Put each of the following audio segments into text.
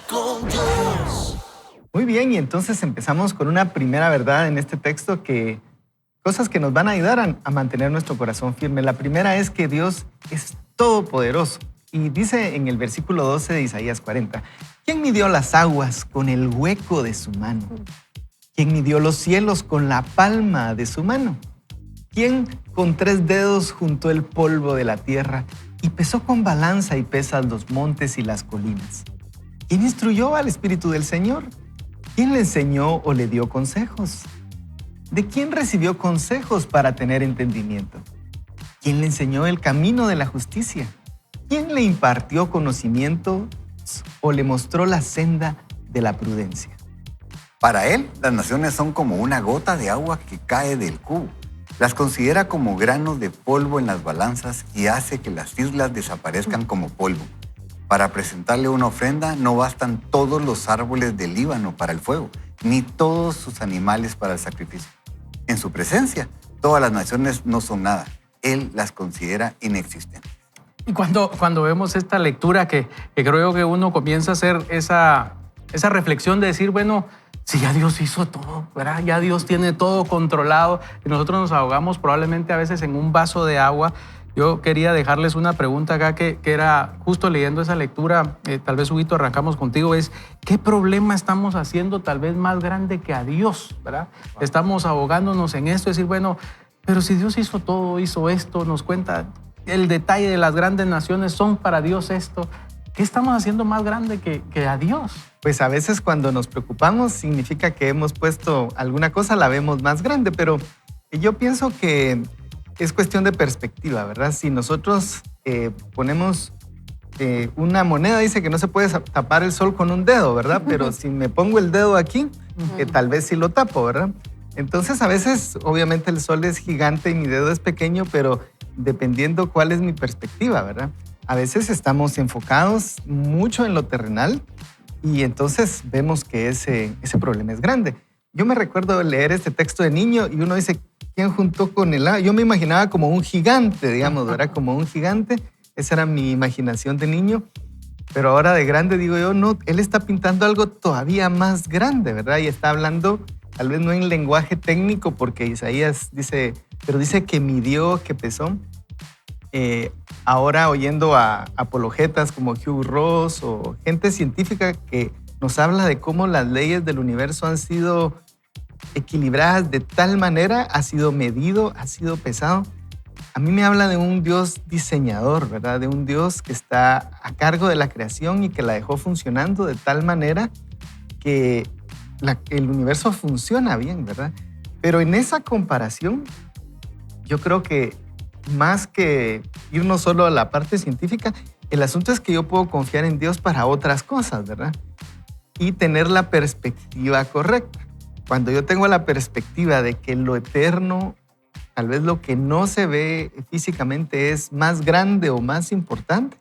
con Dios. Muy bien, y entonces empezamos con una primera verdad en este texto, que cosas que nos van a ayudar a mantener nuestro corazón firme. La primera es que Dios es todopoderoso. Y dice en el versículo 12 de Isaías 40, ¿quién midió las aguas con el hueco de su mano? ¿Quién midió los cielos con la palma de su mano? ¿Quién con 3 dedos juntó el polvo de la tierra y pesó con balanza y pesas los montes y las colinas? ¿Quién instruyó al Espíritu del Señor? ¿Quién le enseñó o le dio consejos? ¿De quién recibió consejos para tener entendimiento? ¿Quién le enseñó el camino de la justicia? ¿Quién le impartió conocimiento o le mostró la senda de la prudencia? Para él, las naciones son como una gota de agua que cae del cubo. Las considera como granos de polvo en las balanzas y hace que las islas desaparezcan como polvo. Para presentarle una ofrenda no bastan todos los árboles del Líbano para el fuego, ni todos sus animales para el sacrificio. En su presencia, todas las naciones no son nada. Él las considera inexistentes. Y cuando vemos esta lectura, que creo que uno comienza a hacer esa reflexión de decir, bueno, si ya Dios hizo todo, ¿verdad? Ya Dios tiene todo controlado y nosotros nos ahogamos probablemente a veces en un vaso de agua. Yo quería dejarles una pregunta acá que era justo leyendo esa lectura, tal vez Huguito arrancamos contigo, es ¿qué problema estamos haciendo tal vez más grande que a Dios, ¿verdad? Estamos ahogándonos en esto, decir, bueno, pero si Dios hizo todo, hizo esto, nos cuenta el detalle de las grandes naciones, son para Dios esto. ¿Qué estamos haciendo más grande que a Dios? Pues a veces cuando nos preocupamos significa que hemos puesto alguna cosa, la vemos más grande, pero yo pienso que es cuestión de perspectiva, ¿verdad? Si nosotros ponemos una moneda, dice que no se puede tapar el sol con un dedo, ¿verdad? Pero si me pongo el dedo aquí, tal vez sí lo tapo, ¿verdad? Entonces a veces obviamente el sol es gigante y mi dedo es pequeño, pero dependiendo cuál es mi perspectiva, ¿verdad? A veces estamos enfocados mucho en lo terrenal y entonces vemos que ese problema es grande. Yo me recuerdo leer este texto de niño y uno dice, ¿quién juntó con el agua? Yo me imaginaba como un gigante, digamos, ¿verdad? Como un gigante. Esa era mi imaginación de niño. Pero ahora de grande digo yo, no, él está pintando algo todavía más grande, ¿verdad? Y está hablando, tal vez no en lenguaje técnico, porque Isaías dice, pero dice que midió, que pesó. Ahora oyendo a apologetas como Hugh Ross o gente científica que nos habla de cómo las leyes del universo han sido equilibradas de tal manera, ha sido medido, ha sido pesado. A mí me habla de un Dios diseñador, ¿verdad? De un Dios que está a cargo de la creación y que la dejó funcionando de tal manera que el universo funciona bien, ¿verdad? Pero en esa comparación, yo creo que más que irnos solo a la parte científica, el asunto es que yo puedo confiar en Dios para otras cosas, ¿verdad? Y tener la perspectiva correcta. Cuando yo tengo la perspectiva de que lo eterno, tal vez lo que no se ve físicamente es más grande o más importante,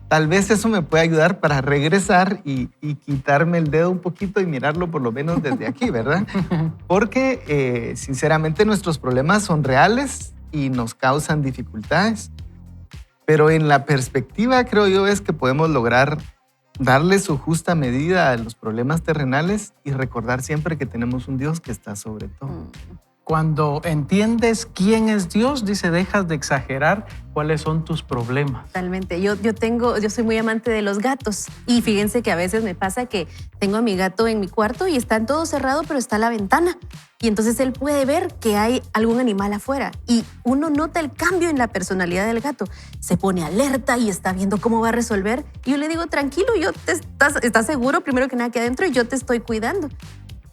tal vez eso me puede ayudar para regresar y quitarme el dedo un poquito y mirarlo por lo menos desde aquí, ¿verdad? Porque sinceramente nuestros problemas son reales y nos causan dificultades, pero en la perspectiva creo yo es que podemos lograr darle su justa medida a los problemas terrenales y recordar siempre que tenemos un Dios que está sobre todo. Cuando entiendes quién es Dios, dice, dejas de exagerar cuáles son tus problemas. Totalmente. Yo soy muy amante de los gatos y fíjense que a veces me pasa que tengo a mi gato en mi cuarto y está todo cerrado, pero está la ventana. Y entonces él puede ver que hay algún animal afuera y uno nota el cambio en la personalidad del gato. Se pone alerta y está viendo cómo va a resolver. Y yo le digo, tranquilo, estás seguro primero que nada que adentro y yo te estoy cuidando.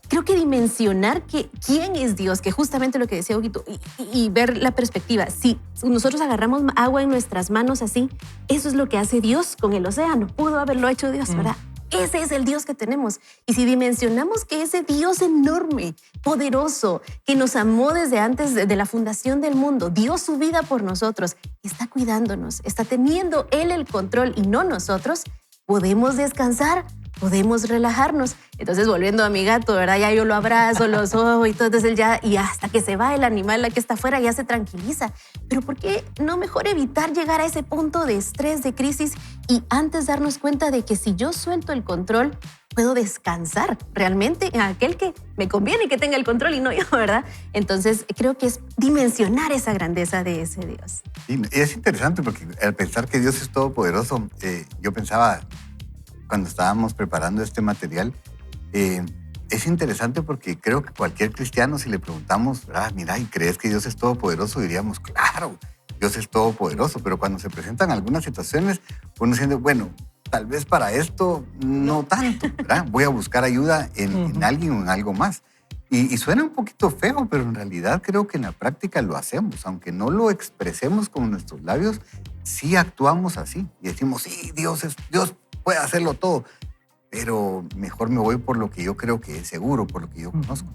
Creo que dimensionar quién es Dios, que justamente lo que decía Huguito, y ver la perspectiva. Si nosotros agarramos agua en nuestras manos así, eso es lo que hace Dios con el océano. Pudo haberlo hecho Dios, ¿verdad? Ese es el Dios que tenemos. Y si dimensionamos que ese Dios enorme, poderoso, que nos amó desde antes de la fundación del mundo, dio su vida por nosotros, está cuidándonos, está teniendo Él el control y no nosotros, podemos descansar podemos relajarnos. Entonces, volviendo a mi gato, ¿verdad? Ya yo lo abrazo, lo sobo y todo, entonces él ya, y hasta que se va el animal que está afuera, ya se tranquiliza. Pero ¿por qué no mejor evitar llegar a ese punto de estrés, de crisis, y antes darnos cuenta de que si yo suelto el control, puedo descansar realmente en aquel que me conviene que tenga el control y no yo, ¿verdad? Entonces, creo que es dimensionar esa grandeza de ese Dios. Y es interesante porque al pensar que Dios es todopoderoso, yo pensaba cuando estábamos preparando este material, es interesante porque creo que cualquier cristiano, si le preguntamos, mira, ¿y crees que Dios es todopoderoso? Diríamos, claro, Dios es todopoderoso, pero cuando se presentan algunas situaciones, uno siente, bueno, tal vez para esto no tanto, ¿verdad? Voy a buscar ayuda en alguien o en algo más. Y suena un poquito feo, pero en realidad creo que en la práctica lo hacemos. Aunque no lo expresemos con nuestros labios, sí actuamos así. Y decimos, sí, Dios puede hacerlo todo. Pero mejor me voy por lo que yo creo que es seguro, por lo que yo conozco.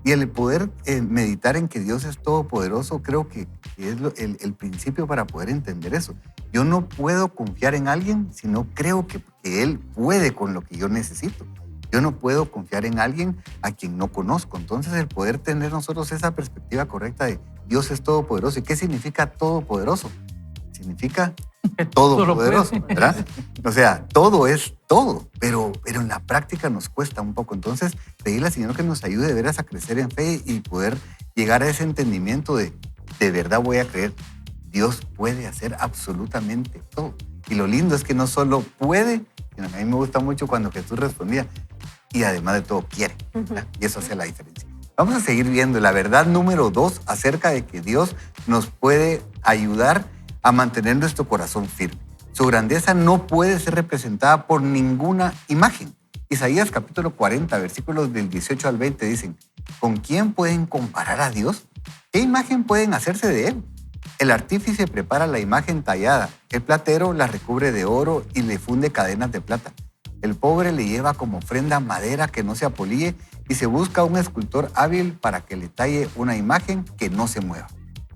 Y el poder meditar en que Dios es todopoderoso, creo que es el principio para poder entender eso. Yo no puedo confiar en alguien si no creo que Él puede con lo que yo necesito. Yo no puedo confiar en alguien a quien no conozco. Entonces, el poder tener nosotros esa perspectiva correcta de Dios es todopoderoso. ¿Y qué significa todopoderoso? Significa todopoderoso, ¿verdad? O sea, todo es todo, pero en la práctica nos cuesta un poco. Entonces, pedirle al Señor que nos ayude de veras a crecer en fe y poder llegar a ese entendimiento de verdad voy a creer, Dios puede hacer absolutamente todo. Y lo lindo es que no solo puede, sino que a mí me gusta mucho cuando Jesús respondía, y además de todo quiere, ¿verdad? Y eso hace la diferencia. Vamos a seguir viendo la verdad número 2 acerca de que Dios nos puede ayudar a mantener nuestro corazón firme. Su grandeza no puede ser representada por ninguna imagen. Isaías capítulo 40, versículos del 18 al 20 dicen, ¿con quién pueden comparar a Dios? ¿Qué imagen pueden hacerse de Él? El artífice prepara la imagen tallada, el platero la recubre de oro y le funde cadenas de plata. El pobre le lleva como ofrenda madera que no se apolíe y se busca un escultor hábil para que le talle una imagen que no se mueva.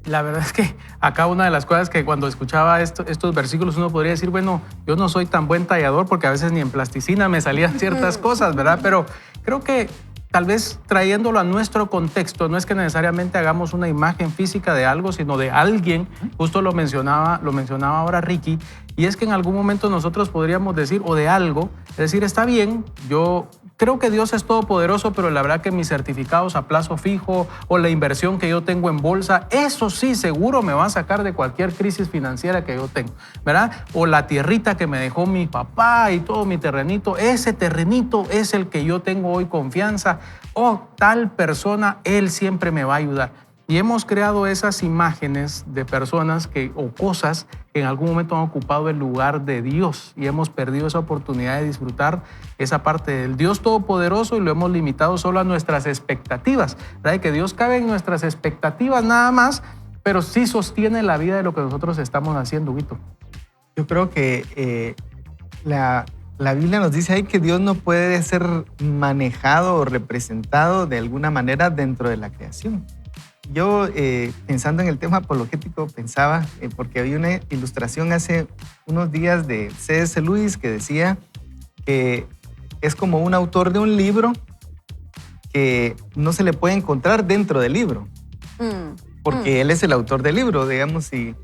La verdad es que acá una de las cosas que cuando escuchaba estos versículos uno podría decir, bueno, yo no soy tan buen tallador porque a veces ni en plasticina me salían ciertas cosas, ¿verdad? Pero creo que tal vez trayéndolo a nuestro contexto, no es que necesariamente hagamos una imagen física de algo, sino de alguien. Justo lo mencionaba ahora Ricky, y es que en algún momento nosotros podríamos decir, o de algo, es decir, está bien, yo creo que Dios es todopoderoso, pero la verdad que mis certificados a plazo fijo o la inversión que yo tengo en bolsa, eso sí seguro me va a sacar de cualquier crisis financiera que yo tengo, ¿verdad? O la tierrita que me dejó mi papá y todo mi terrenito, ese terrenito es el que yo tengo hoy confianza, o tal persona, él siempre me va a ayudar. Y hemos creado esas imágenes de personas o cosas que en algún momento han ocupado el lugar de Dios y hemos perdido esa oportunidad de disfrutar esa parte del Dios Todopoderoso y lo hemos limitado solo a nuestras expectativas, ¿verdad? Que Dios cabe en nuestras expectativas nada más, pero sí sostiene la vida de lo que nosotros estamos haciendo, Huguito. Yo creo que la Biblia nos dice ahí que Dios no puede ser manejado o representado de alguna manera dentro de la creación. Yo, pensando en el tema apologético, pensaba, porque había una ilustración hace unos días de C.S. Lewis que decía que es como un autor de un libro que no se le puede encontrar dentro del libro, porque él es el autor del libro. Digamos, si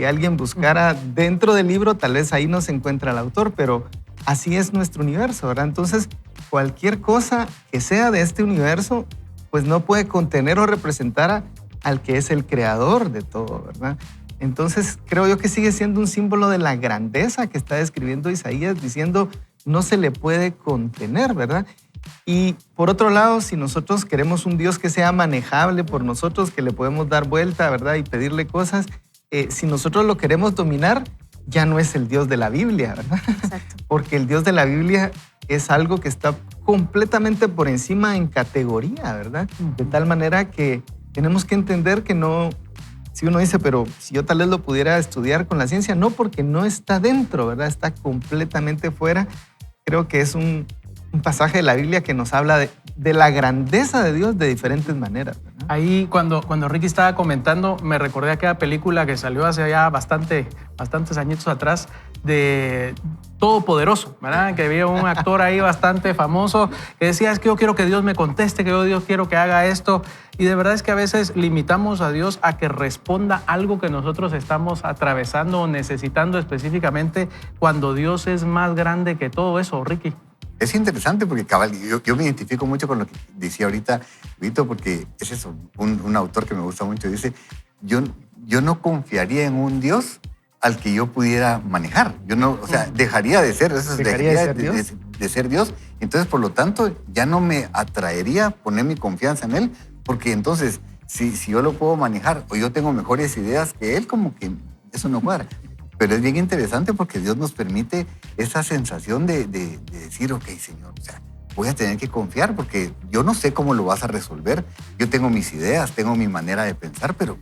alguien buscara dentro del libro, tal vez ahí no se encuentra el autor, pero así es nuestro universo, ¿verdad? Entonces, cualquier cosa que sea de este universo, pues no puede contener o representar al que es el creador de todo, ¿verdad? Entonces, creo yo que sigue siendo un símbolo de la grandeza que está describiendo Isaías, diciendo no se le puede contener, ¿verdad? Y por otro lado, si nosotros queremos un Dios que sea manejable por nosotros, que le podemos dar vuelta, ¿verdad? Y pedirle cosas, si nosotros lo queremos dominar, ya no es el Dios de la Biblia, ¿verdad? Exacto. Porque el Dios de la Biblia es algo que está completamente por encima en categoría, ¿verdad? De tal manera que tenemos que entender que no, si uno dice, pero si yo tal vez lo pudiera estudiar con la ciencia, no, porque no está dentro, ¿verdad? Está completamente fuera. Creo que es un pasaje de la Biblia que nos habla de la grandeza de Dios de diferentes maneras, ¿verdad? Ahí cuando Ricky estaba comentando, me recordé aquella película que salió hace ya bastantes añitos atrás, de Todopoderoso, ¿verdad? Que había un actor ahí bastante famoso que decía, es que yo quiero que Dios me conteste, que yo quiero que haga esto. Y de verdad es que a veces limitamos a Dios a que responda algo que nosotros estamos atravesando o necesitando específicamente, cuando Dios es más grande que todo eso, Ricky. Es interesante porque, cabal, yo me identifico mucho con lo que decía ahorita Vito, porque es eso, un autor que me gusta mucho, dice, yo no confiaría en un Dios al que yo pudiera manejar. Yo no, o sea, dejaría de ser, eso es, dejaría de ser Dios. Entonces, por lo tanto, ya no me atraería poner mi confianza en Él, porque entonces, si yo lo puedo manejar o yo tengo mejores ideas que Él, como que eso no cuadra. Pero es bien interesante porque Dios nos permite esa sensación de decir, ok, Señor, o sea, voy a tener que confiar porque yo no sé cómo lo vas a resolver. Yo tengo mis ideas, tengo mi manera de pensar, pero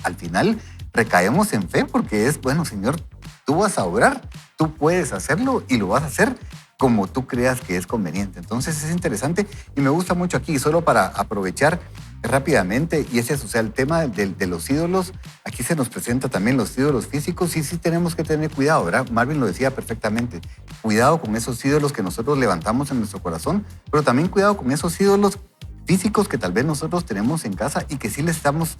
al final recaemos en fe porque es, bueno, Señor, tú vas a obrar, tú puedes hacerlo y lo vas a hacer como tú creas que es conveniente. Entonces es interesante y me gusta mucho aquí, solo para aprovechar rápidamente, y ese es, o sea, el tema de los ídolos. Aquí se nos presenta también los ídolos físicos y sí tenemos que tener cuidado, ¿verdad? Marvin lo decía perfectamente. Cuidado con esos ídolos que nosotros levantamos en nuestro corazón, pero también cuidado con esos ídolos físicos que tal vez nosotros tenemos en casa y que sí le estamos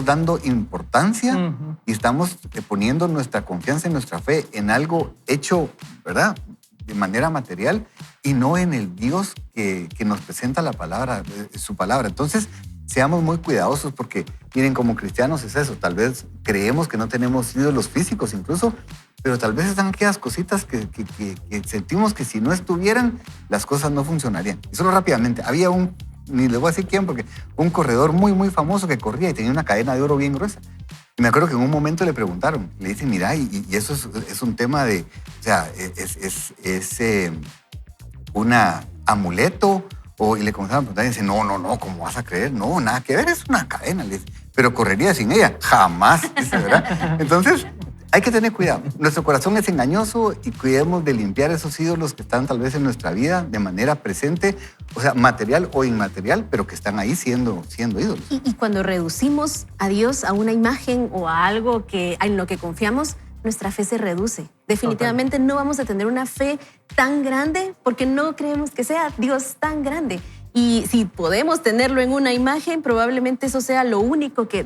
dando importancia y estamos poniendo nuestra confianza y nuestra fe en algo hecho, ¿verdad?, de manera material y no en el Dios que nos presenta la palabra, su palabra. Entonces, seamos muy cuidadosos porque, miren, como cristianos es eso, tal vez creemos que no tenemos ídolos físicos incluso, pero tal vez están aquellas cositas que sentimos que si no estuvieran, las cosas no funcionarían. Y solo rápidamente, había ni les voy a decir quién, porque un corredor muy, muy famoso que corría y tenía una cadena de oro bien gruesa. Y me acuerdo que en un momento le preguntaron, le dicen, mira, y eso es un tema de, o sea, es un amuleto, y le comenzaron a preguntar y dice, no, ¿cómo vas a creer? No, nada que ver, es una cadena, le dice, pero correría sin ella, jamás, dice, ¿verdad? Entonces, hay que tener cuidado. Nuestro corazón es engañoso y cuidemos de limpiar esos ídolos que están tal vez en nuestra vida de manera presente, o sea, material o inmaterial, pero que están ahí siendo ídolos. Y cuando reducimos a Dios a una imagen o a algo en lo que confiamos, nuestra fe se reduce. Definitivamente no vamos a tener una fe tan grande porque no creemos que sea Dios tan grande. Y si podemos tenerlo en una imagen, probablemente eso sea de lo único que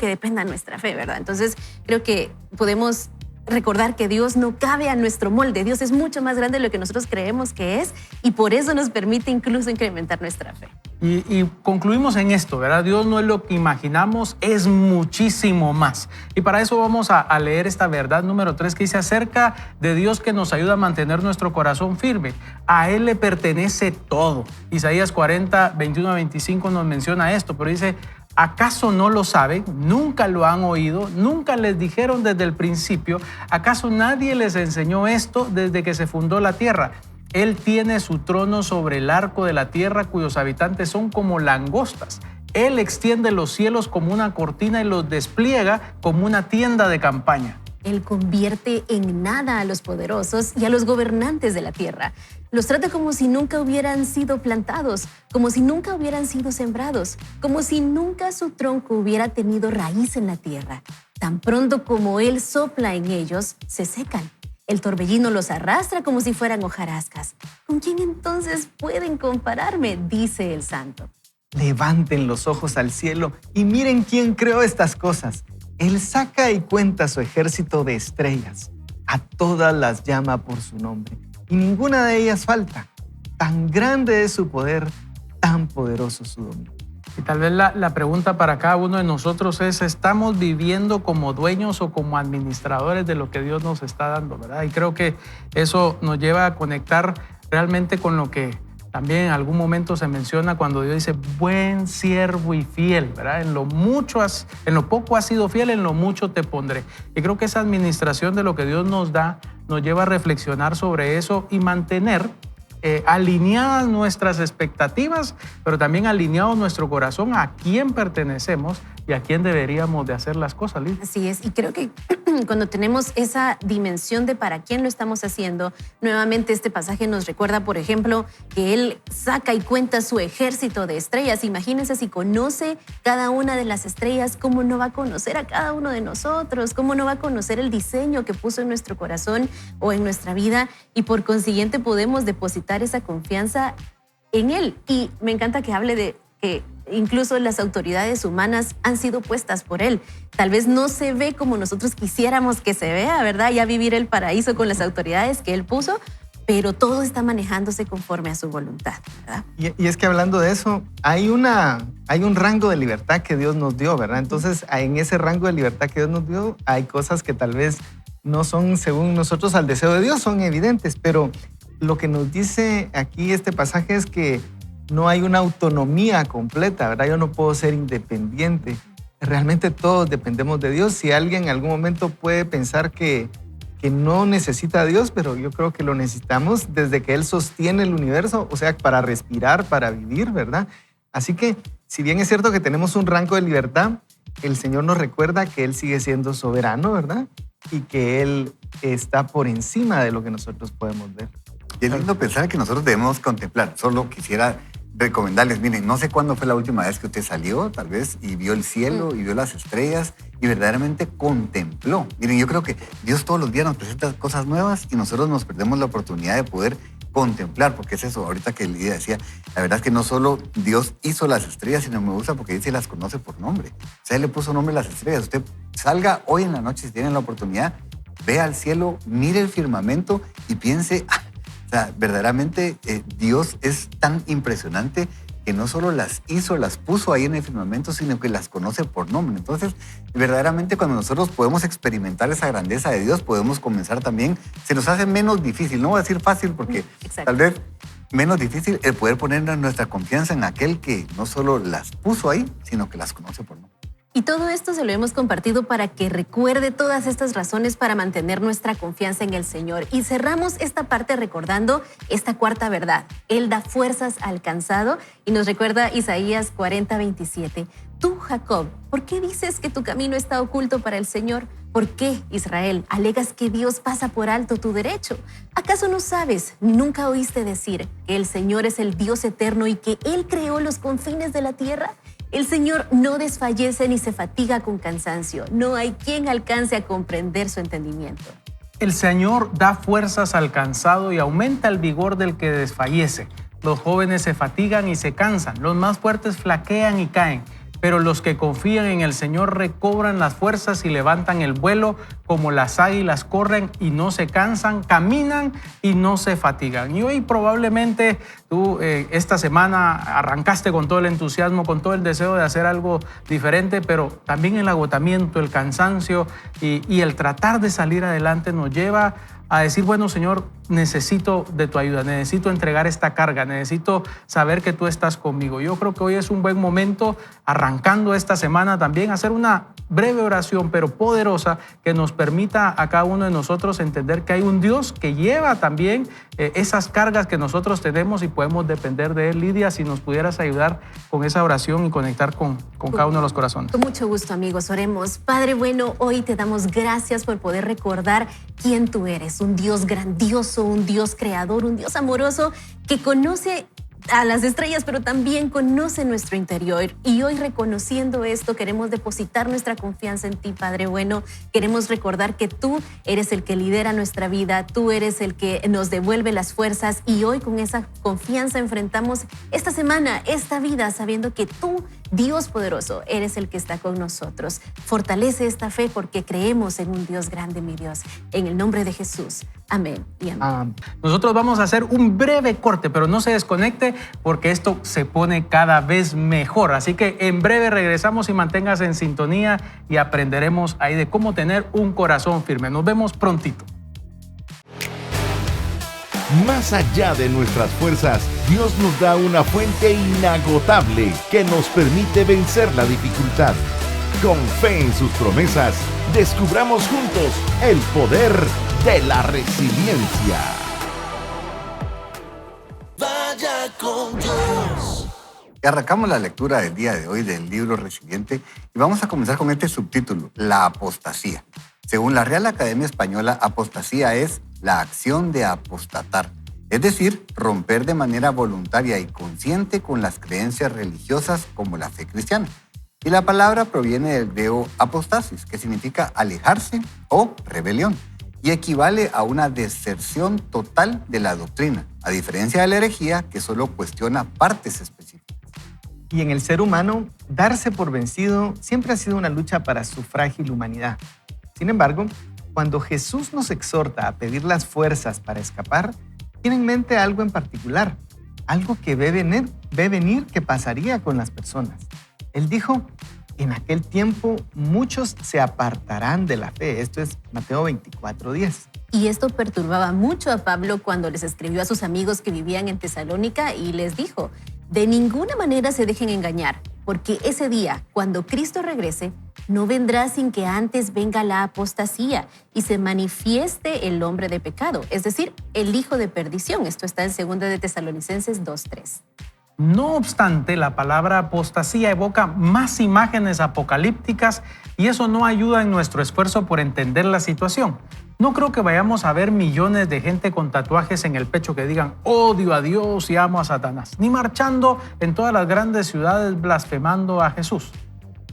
dependa nuestra fe, ¿verdad? Entonces, creo que podemos recordar que Dios no cabe a nuestro molde. Dios es mucho más grande de lo que nosotros creemos que es y por eso nos permite incluso incrementar nuestra fe. Y concluimos en esto, ¿verdad? Dios no es lo que imaginamos, es muchísimo más. Y para eso vamos a leer esta verdad número 3 que dice acerca de Dios que nos ayuda a mantener nuestro corazón firme. A Él le pertenece todo. Isaías 40, 21 a 25 nos menciona esto, pero dice, ¿acaso no lo saben? ¿Nunca lo han oído? ¿Nunca les dijeron desde el principio? ¿Acaso nadie les enseñó esto desde que se fundó la tierra? Él tiene su trono sobre el arco de la tierra, cuyos habitantes son como langostas. Él extiende los cielos como una cortina y los despliega como una tienda de campaña. Él convierte en nada a los poderosos y a los gobernantes de la tierra. Los trata como si nunca hubieran sido plantados, como si nunca hubieran sido sembrados, como si nunca su tronco hubiera tenido raíz en la tierra. Tan pronto como Él sopla en ellos, se secan. El torbellino los arrastra como si fueran hojarascas. ¿Con quién entonces pueden compararme?, dice el santo. Levanten los ojos al cielo y miren quién creó estas cosas. Él saca y cuenta su ejército de estrellas. A todas las llama por su nombre y ninguna de ellas falta. Tan grande es su poder, tan poderoso su dominio. Y tal vez la pregunta para cada uno de nosotros es, ¿estamos viviendo como dueños o como administradores de lo que Dios nos está dando, verdad? Y creo que eso nos lleva a conectar realmente con lo que también en algún momento se menciona cuando Dios dice, buen siervo y fiel, ¿verdad? En lo poco has sido fiel, en lo mucho te pondré. Y creo que esa administración de lo que Dios nos da nos lleva a reflexionar sobre eso y mantener alineadas nuestras expectativas, pero también alineado nuestro corazón a quién pertenecemos y a quién deberíamos de hacer las cosas, Liz. Así es, y creo que cuando tenemos esa dimensión de para quién lo estamos haciendo, nuevamente este pasaje nos recuerda, por ejemplo, que Él saca y cuenta su ejército de estrellas. Imagínense si conoce cada una de las estrellas, ¿cómo no va a conocer a cada uno de nosotros? ¿Cómo no va a conocer el diseño que puso en nuestro corazón o en nuestra vida? Y por consiguiente podemos depositar esa confianza en Él. Y me encanta que hable de que incluso las autoridades humanas han sido puestas por Él. Tal vez no se ve como nosotros quisiéramos que se vea, ¿verdad? Ya vivir el paraíso con las autoridades que Él puso, pero todo está manejándose conforme a su voluntad, ¿verdad? Y es que hablando de eso, hay un rango de libertad que Dios nos dio, ¿verdad? Entonces, en ese rango de libertad que Dios nos dio, hay cosas que tal vez no son según nosotros al deseo de Dios, son evidentes, pero lo que nos dice aquí este pasaje es que no hay una autonomía completa, ¿verdad? Yo no puedo ser independiente. Realmente todos dependemos de Dios. Si alguien en algún momento puede pensar que no necesita a Dios, pero yo creo que lo necesitamos desde que Él sostiene el universo, o sea, para respirar, para vivir, ¿verdad? Así que, si bien es cierto que tenemos un rango de libertad, el Señor nos recuerda que Él sigue siendo soberano, ¿verdad? Y que Él está por encima de lo que nosotros podemos ver. Y es lindo pensar que nosotros debemos contemplar. Solo quisiera recomendarles, miren, no sé cuándo fue la última vez que usted salió, tal vez, y vio el cielo, y vio las estrellas, y verdaderamente contempló. Miren, yo creo que Dios todos los días nos presenta cosas nuevas y nosotros nos perdemos la oportunidad de poder contemplar, porque es eso, ahorita que Lidia decía, la verdad es que no solo Dios hizo las estrellas, sino me gusta porque dice las conoce por nombre. O sea, Él le puso nombre a las estrellas. Usted salga hoy en la noche, si tienen la oportunidad, vea al cielo, mire el firmamento y piense, o sea, verdaderamente Dios es tan impresionante que no solo las hizo, las puso ahí en el firmamento, sino que las conoce por nombre. Entonces, verdaderamente cuando nosotros podemos experimentar esa grandeza de Dios, podemos comenzar también, se nos hace menos difícil, no voy a decir fácil porque Exacto. tal vez menos difícil el poder poner nuestra confianza en aquel que no solo las puso ahí, sino que las conoce por nombre. Y todo esto se lo hemos compartido para que recuerde todas estas razones para mantener nuestra confianza en el Señor. Y cerramos esta parte recordando esta cuarta verdad. Él da fuerzas al cansado y nos recuerda Isaías 40:27. Tú, Jacob, ¿por qué dices que tu camino está oculto para el Señor? ¿Por qué, Israel, alegas que Dios pasa por alto tu derecho? ¿Acaso no sabes, nunca oíste decir que el Señor es el Dios eterno y que Él creó los confines de la tierra? El Señor no desfallece ni se fatiga con cansancio. No hay quien alcance a comprender su entendimiento. El Señor da fuerzas al cansado y aumenta el vigor del que desfallece. Los jóvenes se fatigan y se cansan, los más fuertes flaquean y caen. Pero los que confían en el Señor recobran las fuerzas y levantan el vuelo, como las águilas corren y no se cansan, caminan y no se fatigan. Y hoy probablemente tú esta semana arrancaste con todo el entusiasmo, con todo el deseo de hacer algo diferente, pero también el agotamiento, el cansancio y el tratar de salir adelante nos lleva a decir, bueno, Señor, necesito de tu ayuda, necesito entregar esta carga, necesito saber que tú estás conmigo. Yo creo que hoy es un buen momento, arrancando esta semana también, hacer una breve oración, pero poderosa, que nos permita a cada uno de nosotros entender que hay un Dios que lleva también esas cargas que nosotros tenemos y podemos depender de Él. Lidia, si nos pudieras ayudar con esa oración y conectar con cada uno de los corazones. Con mucho gusto, amigos, oremos. Padre bueno, hoy te damos gracias por poder recordar quién tú eres, un Dios grandioso, un Dios creador, un Dios amoroso que conoce a las estrellas, pero también conoce nuestro interior. Y hoy, reconociendo esto, queremos depositar nuestra confianza en ti, Padre bueno. Queremos recordar que tú eres el que lidera nuestra vida, tú eres el que nos devuelve las fuerzas, y hoy con esa confianza enfrentamos esta semana, esta vida, sabiendo que tú, Dios poderoso, eres el que está con nosotros. Fortalece esta fe porque creemos en un Dios grande, mi Dios. En el nombre de Jesús. Amén y amén. Nosotros vamos a hacer un breve corte, pero no se desconecte porque esto se pone cada vez mejor. Así que en breve regresamos y manténgase en sintonía y aprenderemos ahí de cómo tener un corazón firme. Nos vemos prontito. Más allá de nuestras fuerzas, Dios nos da una fuente inagotable que nos permite vencer la dificultad. Con fe en sus promesas, descubramos juntos el poder de la resiliencia. Vaya con Dios. Y arrancamos la lectura del día de hoy del libro Resiliente y vamos a comenzar con este subtítulo, la apostasía. Según la Real Academia Española, apostasía es la acción de apostatar, es decir, romper de manera voluntaria y consciente con las creencias religiosas como la fe cristiana. Y la palabra proviene del griego apostasis, que significa alejarse o rebelión, y equivale a una deserción total de la doctrina, a diferencia de la herejía, que solo cuestiona partes específicas. Y en el ser humano, darse por vencido siempre ha sido una lucha para su frágil humanidad. Sin embargo, cuando Jesús nos exhorta a pedir las fuerzas para escapar, tiene en mente algo en particular, algo que ve venir que pasaría con las personas. Él dijo, en aquel tiempo muchos se apartarán de la fe. Esto es Mateo 24:10. Y esto perturbaba mucho a Pablo cuando les escribió a sus amigos que vivían en Tesalónica y les dijo, de ninguna manera se dejen engañar, porque ese día, cuando Cristo regrese, no vendrá sin que antes venga la apostasía y se manifieste el hombre de pecado, es decir, el hijo de perdición. Esto está en 2 de Tesalonicenses 2:3. No obstante, la palabra apostasía evoca más imágenes apocalípticas y eso no ayuda en nuestro esfuerzo por entender la situación. No creo que vayamos a ver millones de gente con tatuajes en el pecho que digan odio a Dios y amo a Satanás, ni marchando en todas las grandes ciudades blasfemando a Jesús.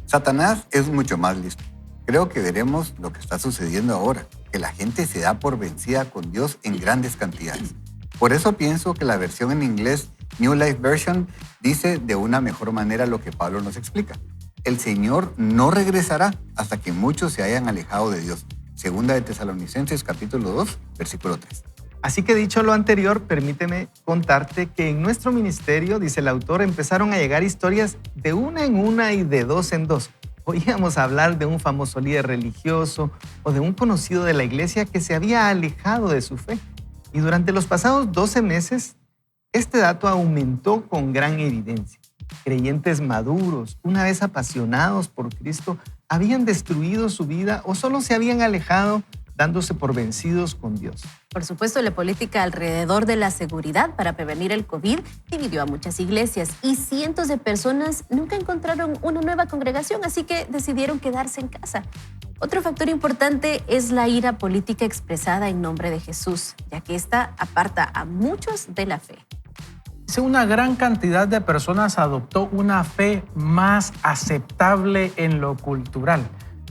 Satanás es mucho más listo. Creo que veremos lo que está sucediendo ahora, que la gente se da por vencida con Dios en grandes cantidades. Por eso pienso que la versión en inglés New Life Version dice de una mejor manera lo que Pablo nos explica. El Señor no regresará hasta que muchos se hayan alejado de Dios. 2 de Tesalonicenses capítulo 2, versículo 3. Así que dicho lo anterior, permíteme contarte que en nuestro ministerio, dice el autor, empezaron a llegar historias de una en una y de dos en dos. Oíamos hablar de un famoso líder religioso o de un conocido de la iglesia que se había alejado de su fe. Y durante los pasados 12 meses, este dato aumentó con gran evidencia. Creyentes maduros, una vez apasionados por Cristo, habían destruido su vida o solo se habían alejado dándose por vencidos con Dios. Por supuesto, la política alrededor de la seguridad para prevenir el COVID dividió a muchas iglesias y cientos de personas nunca encontraron una nueva congregación, así que decidieron quedarse en casa. Otro factor importante es la ira política expresada en nombre de Jesús, ya que esta aparta a muchos de la fe. Una gran cantidad de personas adoptó una fe más aceptable en lo cultural,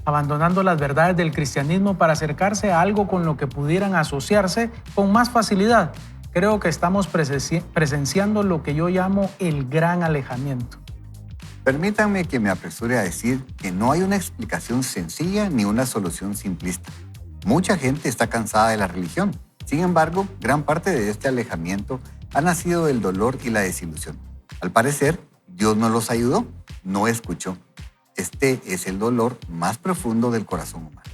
abandonando las verdades del cristianismo para acercarse a algo con lo que pudieran asociarse con más facilidad. Creo que estamos presenciando lo que yo llamo el gran alejamiento. Permítanme que me apresure a decir que no hay una explicación sencilla ni una solución simplista. Mucha gente está cansada de la religión. Sin embargo, gran parte de este alejamiento ha nacido del dolor y la desilusión. Al parecer, Dios no los ayudó, no escuchó. Este es el dolor más profundo del corazón humano.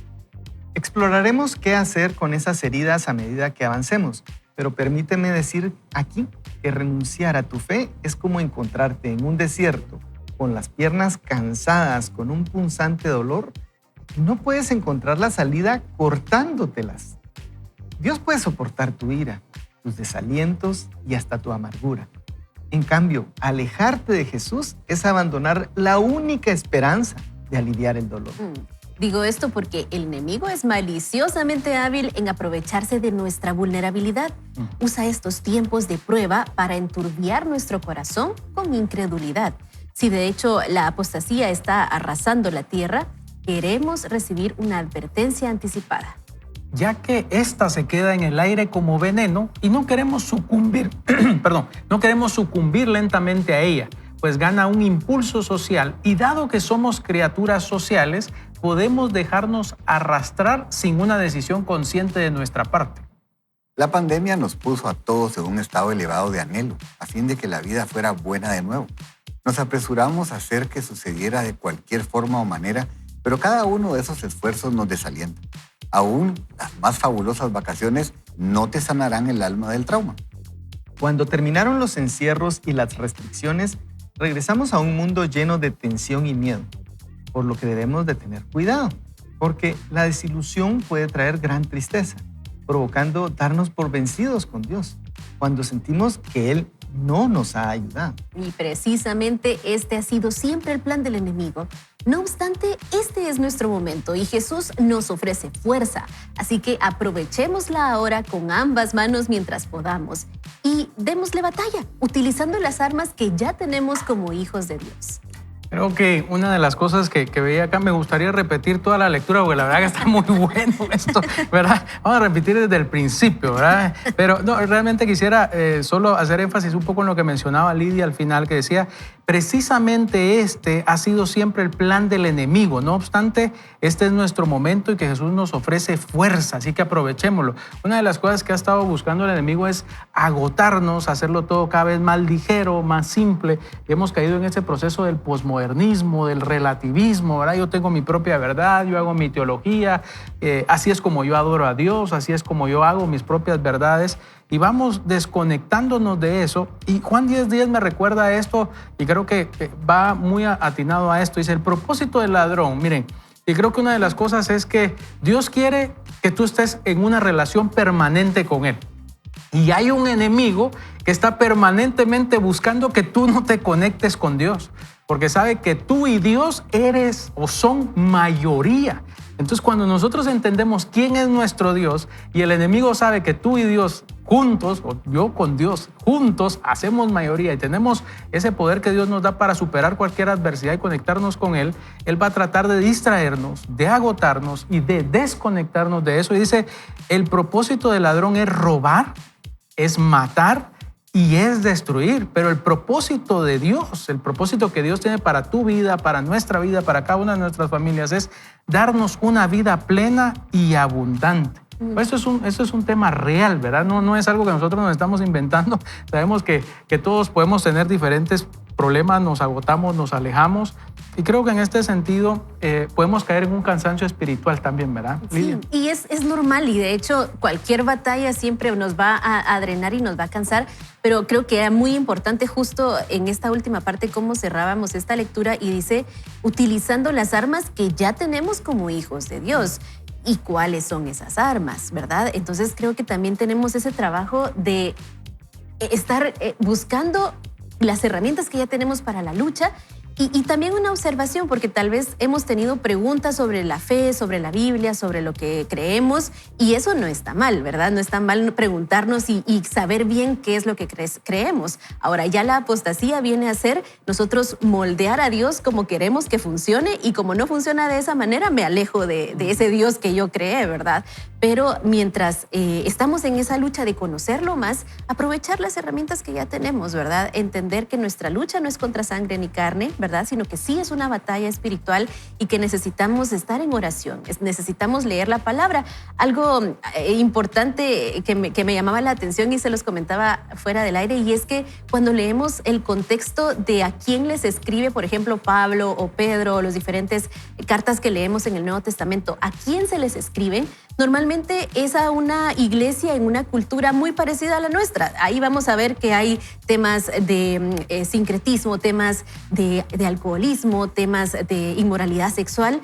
Exploraremos qué hacer con esas heridas a medida que avancemos, pero permíteme decir aquí que renunciar a tu fe es como encontrarte en un desierto con las piernas cansadas, con un punzante dolor, y no puedes encontrar la salida cortándotelas. Dios puede soportar tu ira, tus desalientos y hasta tu amargura. En cambio, alejarte de Jesús es abandonar la única esperanza de aliviar el dolor. Digo esto porque el enemigo es maliciosamente hábil en aprovecharse de nuestra vulnerabilidad. Usa estos tiempos de prueba para enturbiar nuestro corazón con incredulidad. Si de hecho la apostasía está arrasando la tierra, queremos recibir una advertencia anticipada. Ya que ésta se queda en el aire como veneno y no queremos sucumbir, no queremos sucumbir lentamente a ella, pues gana un impulso social y dado que somos criaturas sociales, podemos dejarnos arrastrar sin una decisión consciente de nuestra parte. La pandemia nos puso a todos en un estado elevado de anhelo, a fin de que la vida fuera buena de nuevo. Nos apresuramos a hacer que sucediera de cualquier forma o manera, pero cada uno de esos esfuerzos nos desalienta. Aún las más fabulosas vacaciones no te sanarán el alma del trauma. Cuando terminaron los encierros y las restricciones, regresamos a un mundo lleno de tensión y miedo, por lo que debemos de tener cuidado, porque la desilusión puede traer gran tristeza, provocando darnos por vencidos con Dios, cuando sentimos que Él no nos ha ayudado. Y precisamente este ha sido siempre el plan del enemigo. No obstante, este es nuestro momento y Jesús nos ofrece fuerza. Así que aprovechémosla ahora con ambas manos mientras podamos y démosle batalla, utilizando las armas que ya tenemos como hijos de Dios. Creo que una de las cosas que veía acá, me gustaría repetir toda la lectura, porque la verdad que está muy bueno esto, ¿verdad? Vamos a repetir desde el principio, ¿verdad? Pero no, realmente quisiera solo hacer énfasis un poco en lo que mencionaba Lidia al final, que decía, precisamente este ha sido siempre el plan del enemigo. No obstante, este es nuestro momento y que Jesús nos ofrece fuerza, así que aprovechémoslo. Una de las cosas que ha estado buscando el enemigo es agotarnos, hacerlo todo cada vez más ligero, más simple. Y hemos caído en ese proceso del posmodernismo, del relativismo, ¿verdad? Yo tengo mi propia verdad, yo hago mi teología, así es como yo adoro a Dios, así es como yo hago mis propias verdades. Y vamos desconectándonos de eso. Y Juan 10:10 me recuerda esto y creo que va muy atinado a esto. Dice, el propósito del ladrón, miren, y creo que una de las cosas es que Dios quiere que tú estés en una relación permanente con Él. Y hay un enemigo que está permanentemente buscando que tú no te conectes con Dios, porque sabe que tú y Dios eres o son mayoría. Entonces, cuando nosotros entendemos quién es nuestro Dios y el enemigo sabe que tú y Dios juntos, o yo con Dios juntos, hacemos mayoría y tenemos ese poder que Dios nos da para superar cualquier adversidad y conectarnos con Él, Él va a tratar de distraernos, de agotarnos y de desconectarnos de eso. Y dice, el propósito del ladrón es robar, es matar y es destruir, pero el propósito de Dios, el propósito que Dios tiene para tu vida, para nuestra vida, para cada una de nuestras familias es darnos una vida plena y abundante. Eso es un tema real, ¿verdad? No es algo que nosotros nos estamos inventando. Sabemos que todos podemos tener diferentes problemas, nos agotamos, nos alejamos. Y creo que en este sentido podemos caer en un cansancio espiritual también, ¿verdad, Lidia? Sí, y es normal y de hecho cualquier batalla siempre nos va a drenar y nos va a cansar, pero creo que era muy importante justo en esta última parte cómo cerrábamos esta lectura y dice, utilizando las armas que ya tenemos como hijos de Dios. ¿Y cuáles son esas armas, verdad? Entonces creo que también tenemos ese trabajo de estar buscando las herramientas que ya tenemos para la lucha. Y también una observación, porque tal vez hemos tenido preguntas sobre la fe, sobre la Biblia, sobre lo que creemos, y eso no está mal, ¿verdad? No está mal preguntarnos y saber bien qué es lo que creemos. Ahora, ya la apostasía viene a ser nosotros moldear a Dios como queremos que funcione, y como no funciona de esa manera, me alejo de ese Dios que yo creé, ¿verdad? Pero mientras estamos en esa lucha de conocerlo más, aprovechar las herramientas que ya tenemos, ¿verdad? Entender que nuestra lucha no es contra sangre ni carne, ¿verdad? Sino que sí es una batalla espiritual y que necesitamos estar en oración, necesitamos leer la palabra. Algo importante que me llamaba la atención y se los comentaba fuera del aire, y es que cuando leemos el contexto de a quién les escribe, por ejemplo, Pablo o Pedro, o las diferentes cartas que leemos en el Nuevo Testamento, a quién se les escriben, normalmente es a una iglesia en una cultura muy parecida a la nuestra. Ahí vamos a ver que hay temas de sincretismo, temas de alcoholismo, temas de inmoralidad sexual,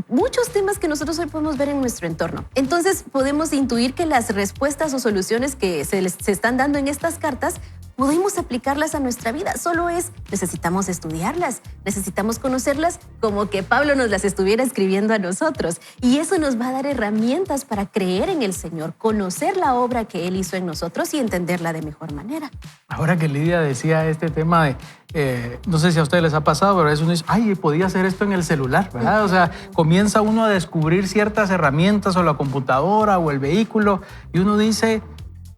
muchos temas que nosotros hoy podemos ver en nuestro entorno. Entonces podemos intuir que las respuestas o soluciones que se están dando en estas cartas podemos aplicarlas a nuestra vida. Solo necesitamos estudiarlas, necesitamos conocerlas como que Pablo nos las estuviera escribiendo a nosotros. Y eso nos va a dar herramientas para creer en el Señor, conocer la obra que Él hizo en nosotros y entenderla de mejor manera. Ahora que Lidia decía este tema de, no sé si a ustedes les ha pasado, pero a veces uno dice, ay, podía hacer esto en el celular, ¿verdad? O sea, comienza uno a descubrir ciertas herramientas o la computadora o el vehículo y uno dice,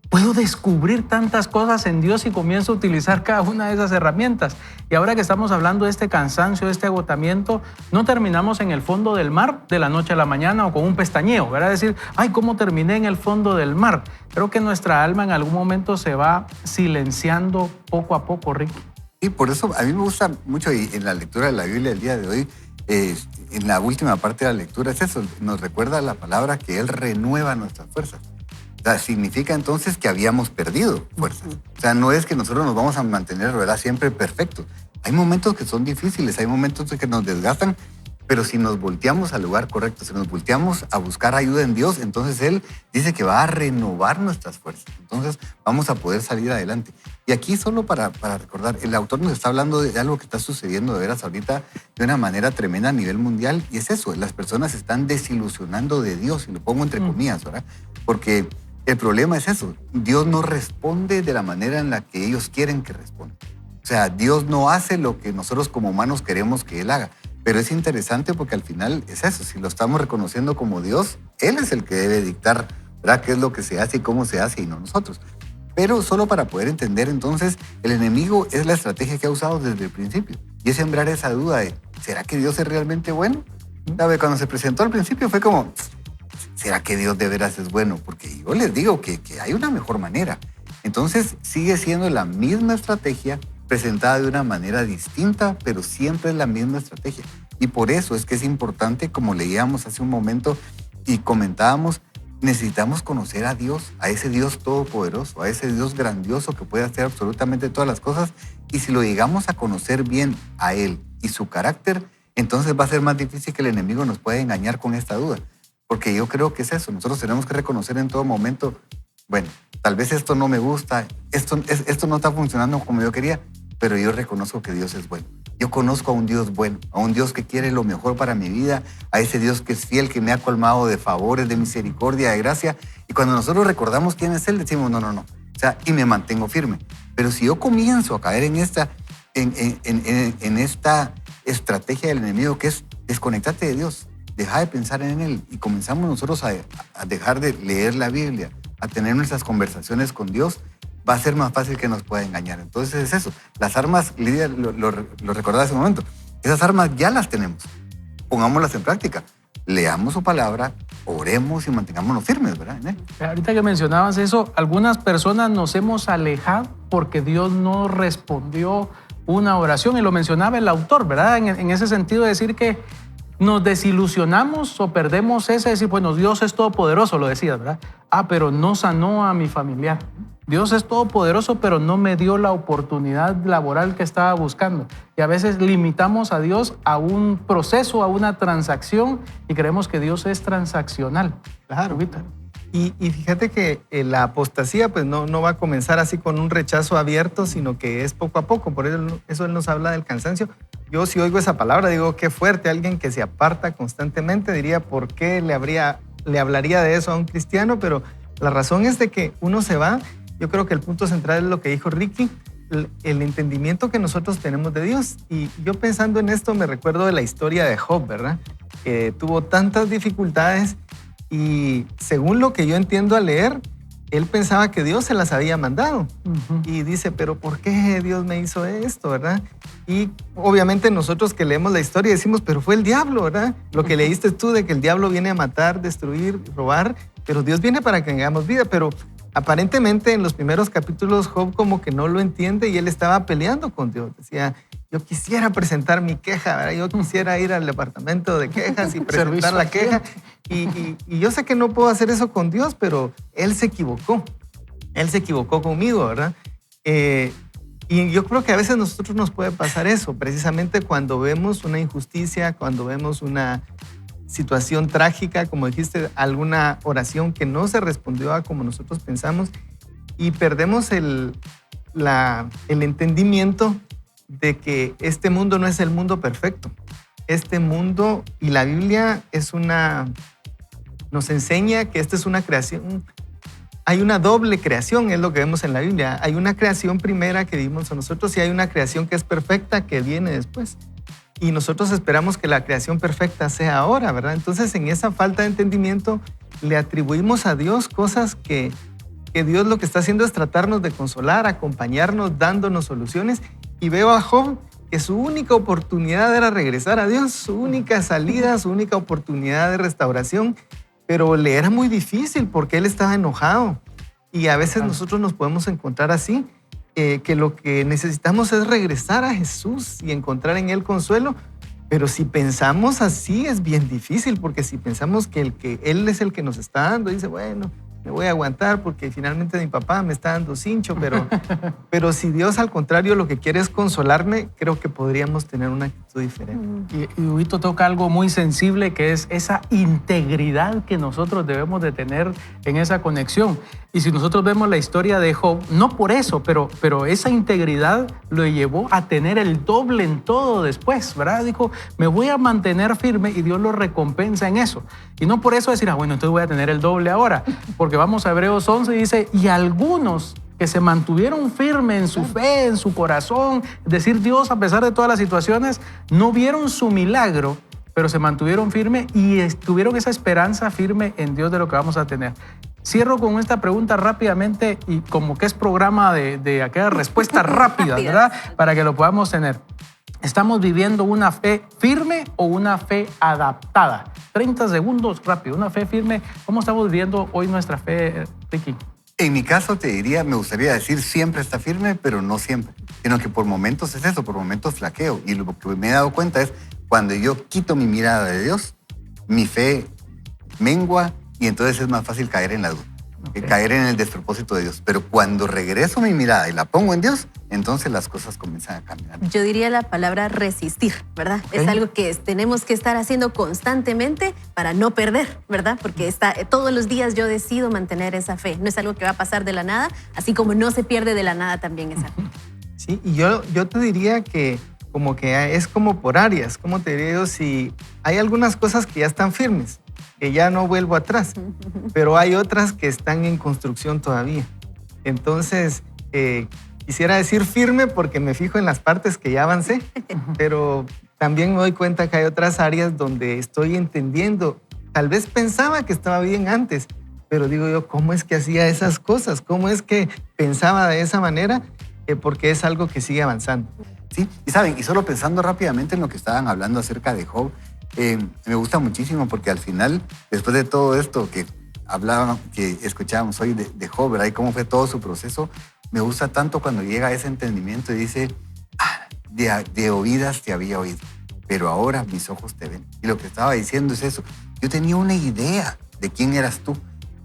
puedo descubrir tantas cosas en Dios y comienzo a utilizar cada una de esas herramientas. Y ahora que estamos hablando de este cansancio, de este agotamiento, no terminamos en el fondo del mar de la noche a la mañana o con un pestañeo, ¿verdad? Decir, ay, ¿cómo terminé en el fondo del mar? Creo que nuestra alma en algún momento se va silenciando poco a poco, Ricky. Y por eso a mí me gusta mucho, y en la lectura de la Biblia el día de hoy, en la última parte de la lectura es eso, nos recuerda la palabra que Él renueva nuestras fuerzas. O sea, significa entonces que habíamos perdido fuerzas. O sea, no es que nosotros nos vamos a mantener, ¿verdad?, siempre perfectos. Hay momentos que son difíciles, hay momentos que nos desgastan, Pero si nos volteamos al lugar correcto, si nos volteamos a buscar ayuda en Dios, entonces Él dice que va a renovar nuestras fuerzas. Entonces vamos a poder salir adelante. Y aquí solo para recordar, el autor nos está hablando de algo que está sucediendo de veras ahorita de una manera tremenda a nivel mundial. Y es eso, las personas se están desilusionando de Dios, y lo pongo entre comillas, ¿verdad? Porque el problema es eso, Dios no responde de la manera en la que ellos quieren que responda. O sea, Dios no hace lo que nosotros como humanos queremos que Él haga. Pero es interesante porque al final es eso, si lo estamos reconociendo como Dios, Él es el que debe dictar, ¿verdad?, qué es lo que se hace y cómo se hace, y no nosotros. Pero solo para poder entender, entonces, el enemigo es la estrategia que ha usado desde el principio. Y es sembrar esa duda de, ¿será que Dios es realmente bueno? ¿Sabe? Cuando se presentó al principio fue como, ¿será que Dios de veras es bueno? Porque yo les digo que hay una mejor manera. Entonces sigue siendo la misma estrategia, presentada de una manera distinta, pero siempre es la misma estrategia. Y por eso es que es importante, como leíamos hace un momento y comentábamos, necesitamos conocer a Dios, a ese Dios todopoderoso, a ese Dios grandioso que puede hacer absolutamente todas las cosas. Y si lo llegamos a conocer bien a Él y su carácter, entonces va a ser más difícil que el enemigo nos pueda engañar con esta duda. Porque yo creo que es eso, nosotros tenemos que reconocer en todo momento, bueno, tal vez esto no me gusta, esto no está funcionando como yo quería, pero yo reconozco que Dios es bueno. Yo conozco a un Dios bueno, a un Dios que quiere lo mejor para mi vida, a ese Dios que es fiel, que me ha colmado de favores, de misericordia, de gracia. Y cuando nosotros recordamos quién es Él, decimos, no. O sea, y me mantengo firme. Pero si yo comienzo a caer en esta estrategia del enemigo, que es desconectarte de Dios, deja de pensar en Él, y comenzamos nosotros a dejar de leer la Biblia, a tener nuestras conversaciones con Dios, va a ser más fácil que nos pueda engañar. Entonces es eso. Las armas, Lidia lo recordaba hace un momento, esas armas ya las tenemos. Pongámoslas en práctica. Leamos su palabra, oremos y mantengámonos firmes, ¿verdad? Ahorita que mencionabas eso, algunas personas nos hemos alejado porque Dios no respondió una oración, y lo mencionaba el autor, ¿verdad? En ese sentido de decir que nos desilusionamos o perdemos ese decir, bueno, Dios es todopoderoso, lo decías, ¿verdad? Pero no sanó a mi familiar. Dios es todopoderoso, pero no me dio la oportunidad laboral que estaba buscando. Y a veces limitamos a Dios a un proceso, a una transacción, y creemos que Dios es transaccional. Claro. Y fíjate que la apostasía pues no va a comenzar así con un rechazo abierto, sino que es poco a poco. Por eso Él nos habla del cansancio. Yo, si oigo esa palabra, digo, qué fuerte. Alguien que se aparta constantemente, diría, ¿por qué le hablaría de eso a un cristiano? Pero la razón es de que uno se va. Yo creo que el punto central es lo que dijo Ricky, el entendimiento que nosotros tenemos de Dios. Y yo pensando en esto me recuerdo de la historia de Job, ¿verdad? Que tuvo tantas dificultades y según lo que yo entiendo al leer, él pensaba que Dios se las había mandado. Y dice, pero ¿por qué Dios me hizo esto, verdad? Y obviamente nosotros que leemos la historia decimos, pero fue el diablo, ¿verdad? Lo que leíste tú de que el diablo viene a matar, destruir, robar, pero Dios viene para que tengamos vida. Pero aparentemente en los primeros capítulos Job como que no lo entiende y él estaba peleando con Dios. Decía, yo quisiera presentar mi queja, ¿verdad? Yo quisiera ir al departamento de quejas y presentar la queja. Y yo sé que no puedo hacer eso con Dios, pero Él se equivocó. Él se equivocó conmigo, ¿verdad? Y yo creo que a veces a nosotros nos puede pasar eso, precisamente cuando vemos una injusticia, cuando vemos una situación trágica, como dijiste, alguna oración que no se respondió a como nosotros pensamos, y perdemos el entendimiento de que este mundo no es el mundo perfecto. Este mundo, y la Biblia nos enseña que esta es una creación. Hay una doble creación, es lo que vemos en la Biblia. Hay una creación primera que vimos a nosotros y hay una creación que es perfecta que viene después. Y nosotros esperamos que la creación perfecta sea ahora, ¿verdad? Entonces, en esa falta de entendimiento, le atribuimos a Dios cosas que Dios lo que está haciendo es tratarnos de consolar, acompañarnos, dándonos soluciones. Y veo a Job que su única oportunidad era regresar a Dios, su única salida, su única oportunidad de restauración, pero le era muy difícil porque él estaba enojado. Y a veces nosotros nos podemos encontrar así, que lo que necesitamos es regresar a Jesús y encontrar en Él consuelo. Pero si pensamos así es bien difícil, porque si pensamos que Él es el que nos está dando, dice, bueno, me voy a aguantar porque finalmente mi papá me está dando cincho, pero si Dios al contrario lo que quiere es consolarme, creo que podríamos tener una actitud poquito diferente. Y Huguito toca algo muy sensible, que es esa integridad que nosotros debemos de tener en esa conexión. Y si nosotros vemos la historia de Job, no por eso, pero esa integridad lo llevó a tener el doble en todo después, ¿verdad? Dijo, me voy a mantener firme y Dios lo recompensa en eso. Y no por eso decir, bueno, entonces voy a tener el doble ahora. Porque vamos a Hebreos 11 y dice, y algunos que se mantuvieron firmes en su fe, en su corazón, es decir, Dios, a pesar de todas las situaciones, no vieron su milagro, pero se mantuvieron firmes y tuvieron esa esperanza firme en Dios de lo que vamos a tener. Cierro con esta pregunta rápidamente y como que es programa de aquella respuesta rápida, ¿verdad? Para que lo podamos tener. ¿Estamos viviendo una fe firme o una fe adaptada? 30 segundos rápido, una fe firme. ¿Cómo estamos viviendo hoy nuestra fe, Ricky? En mi caso te diría, me gustaría decir siempre está firme, pero no siempre. Sino que por momentos es eso, por momentos flaqueo. Y lo que me he dado cuenta es cuando yo quito mi mirada de Dios, mi fe mengua y entonces es más fácil caer en la duda, caer en el despropósito de Dios. Pero cuando regreso mi mirada y la pongo en Dios, entonces las cosas comienzan a caminar. Yo diría la palabra resistir, ¿verdad? Okay. Es algo que tenemos que estar haciendo constantemente para no perder, ¿verdad? Porque todos los días yo decido mantener esa fe. No es algo que va a pasar de la nada, así como no se pierde de la nada también esa fe. Sí, y yo te diría que como que es como por áreas. Como te digo, si hay algunas cosas que ya están firmes, que ya no vuelvo atrás, pero hay otras que están en construcción todavía. Entonces, quisiera decir firme porque me fijo en las partes que ya avancé, pero también me doy cuenta que hay otras áreas donde estoy entendiendo. Tal vez pensaba que estaba bien antes, pero digo yo, ¿cómo es que hacía esas cosas? ¿Cómo es que pensaba de esa manera? Porque es algo que sigue avanzando. Sí, y saben, y solo pensando rápidamente en lo que estaban hablando acerca de Job, me gusta muchísimo porque al final, después de todo esto que hablaban, que escuchábamos hoy de Job, ¿verdad? Y cómo fue todo su proceso, me gusta tanto cuando llega a ese entendimiento y dice, de oídas te había oído, pero ahora mis ojos te ven. Y lo que estaba diciendo es eso, yo tenía una idea de quién eras tú,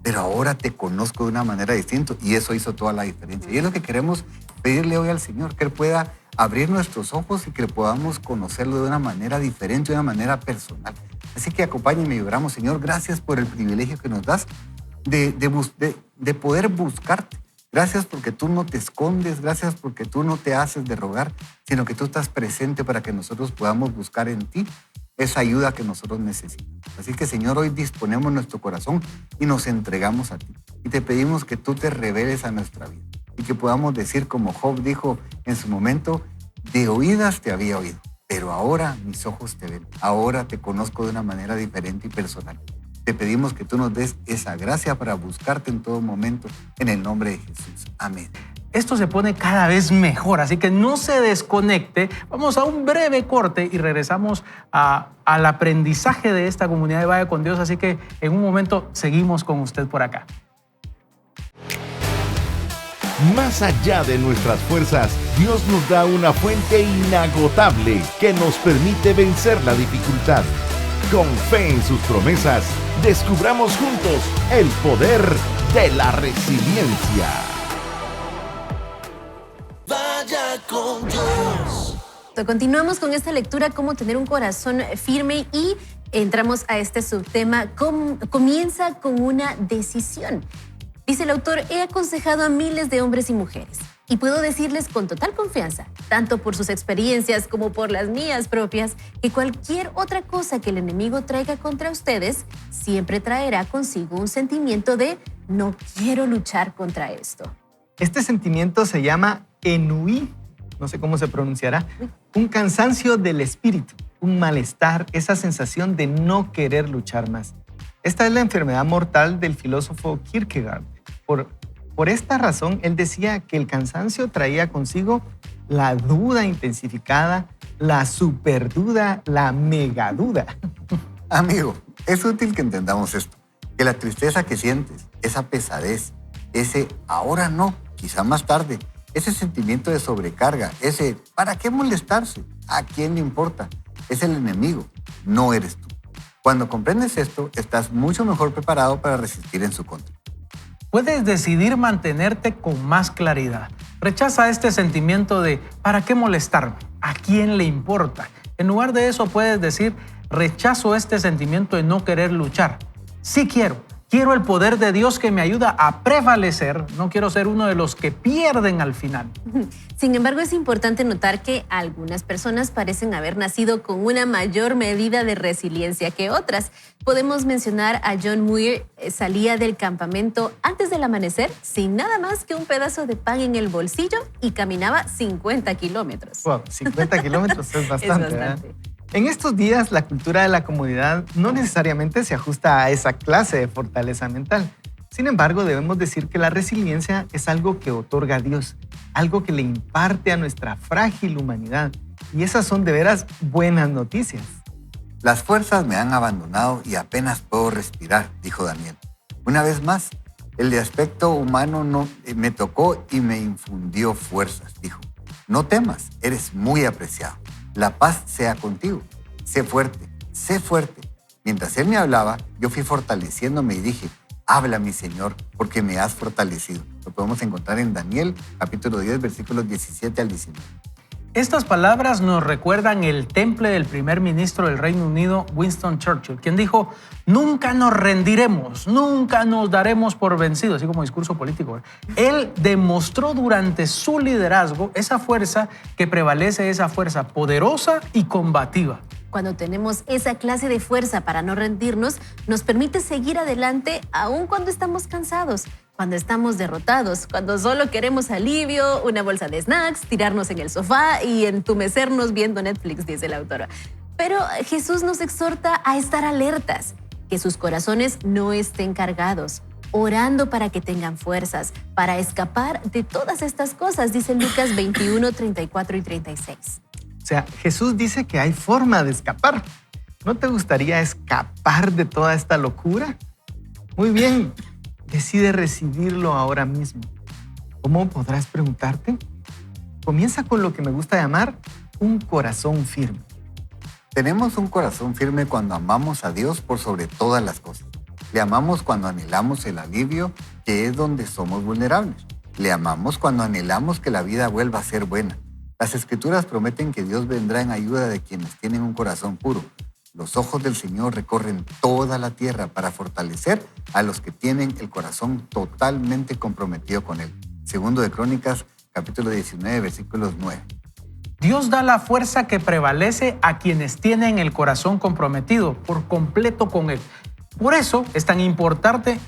pero ahora te conozco de una manera distinta y eso hizo toda la diferencia. Y es lo que queremos pedirle hoy al Señor, que Él pueda abrir nuestros ojos y que podamos conocerlo de una manera diferente, de una manera personal. Así que acompáñenme y oramos, Señor, gracias por el privilegio que nos das de poder buscarte. Gracias porque tú no te escondes, gracias porque tú no te haces de rogar, sino que tú estás presente para que nosotros podamos buscar en ti esa ayuda que nosotros necesitamos. Así que, Señor, hoy disponemos nuestro corazón y nos entregamos a ti. Y te pedimos que tú te reveles a nuestra vida y que podamos decir, como Job dijo en su momento, de oídas te había oído, pero ahora mis ojos te ven. Ahora te conozco de una manera diferente y personal. Te pedimos que tú nos des esa gracia para buscarte en todo momento, en el nombre de Jesús. Amén. Esto se pone cada vez mejor, así que no se desconecte. Vamos a un breve corte y regresamos al aprendizaje de esta comunidad de Vaya con Dios. Así que en un momento seguimos con usted por acá. Más allá de nuestras fuerzas, Dios nos da una fuente inagotable que nos permite vencer la dificultad. Con fe en sus promesas, descubramos juntos el poder de la resiliencia. Vaya con Dios. Continuamos con esta lectura, cómo tener un corazón firme, y entramos a este subtema, comienza con una decisión. Dice el autor, he aconsejado a miles de hombres y mujeres y puedo decirles con total confianza, tanto por sus experiencias como por las mías propias, que cualquier otra cosa que el enemigo traiga contra ustedes siempre traerá consigo un sentimiento de no quiero luchar contra esto. Este sentimiento se llama ennui, no sé cómo se pronunciará, un cansancio del espíritu, un malestar, esa sensación de no querer luchar más. Esta es la enfermedad mortal del filósofo Kierkegaard. Por esta razón, él decía que el cansancio traía consigo la duda intensificada, la superduda, la megaduda. Amigo, es útil que entendamos esto, que la tristeza que sientes, esa pesadez, ese ahora no, quizá más tarde, ese sentimiento de sobrecarga, ese ¿para qué molestarse? ¿A quién le importa? Es el enemigo, no eres tú. Cuando comprendes esto, estás mucho mejor preparado para resistir en su contra. Puedes decidir mantenerte con más claridad. Rechaza este sentimiento de ¿para qué molestarme? ¿A quién le importa? En lugar de eso puedes decir, rechazo este sentimiento de no querer luchar. Sí quiero el poder de Dios que me ayuda a prevalecer. No quiero ser uno de los que pierden al final. Sin embargo, es importante notar que algunas personas parecen haber nacido con una mayor medida de resiliencia que otras. Podemos mencionar a John Muir, salía del campamento antes del amanecer sin nada más que un pedazo de pan en el bolsillo y caminaba 50 kilómetros. Wow, 50 kilómetros es bastante. Es bastante. ¿Eh? En estos días, la cultura de la comunidad no necesariamente se ajusta a esa clase de fortaleza mental. Sin embargo, debemos decir que la resiliencia es algo que otorga Dios, algo que le imparte a nuestra frágil humanidad. Y esas son de veras buenas noticias. Las fuerzas me han abandonado y apenas puedo respirar, dijo Daniel. Una vez más, el de aspecto humano me tocó y me infundió fuerzas, dijo. No temas, eres muy apreciado. La paz sea contigo. Sé fuerte, sé fuerte. Mientras él me hablaba, yo fui fortaleciéndome y dije, habla mi Señor, porque me has fortalecido. Lo podemos encontrar en Daniel, capítulo 10, versículos 17 al 19. Estas palabras nos recuerdan el temple del primer ministro del Reino Unido, Winston Churchill, quien dijo, nunca nos rendiremos, nunca nos daremos por vencidos, así como discurso político. Él demostró durante su liderazgo esa fuerza que prevalece, esa fuerza poderosa y combativa. Cuando tenemos esa clase de fuerza para no rendirnos, nos permite seguir adelante aun cuando estamos cansados, cuando estamos derrotados, cuando solo queremos alivio, una bolsa de snacks, tirarnos en el sofá y entumecernos viendo Netflix, dice la autora. Pero Jesús nos exhorta a estar alertas, que sus corazones no estén cargados, orando para que tengan fuerzas, para escapar de todas estas cosas, dice Lucas 21, 34 y 36. O sea, Jesús dice que hay forma de escapar. ¿No te gustaría escapar de toda esta locura? Muy bien, decide recibirlo ahora mismo. ¿Cómo podrás preguntarte? Comienza con lo que me gusta llamar un corazón firme. Tenemos un corazón firme cuando amamos a Dios por sobre todas las cosas. Le amamos cuando anhelamos el alivio, que es donde somos vulnerables. Le amamos cuando anhelamos que la vida vuelva a ser buena. Las Escrituras prometen que Dios vendrá en ayuda de quienes tienen un corazón puro. Los ojos del Señor recorren toda la tierra para fortalecer a los que tienen el corazón totalmente comprometido con Él. Segundo de Crónicas, capítulo 19, versículos 9. Dios da la fuerza que prevalece a quienes tienen el corazón comprometido por completo con Él. Por eso es tan importante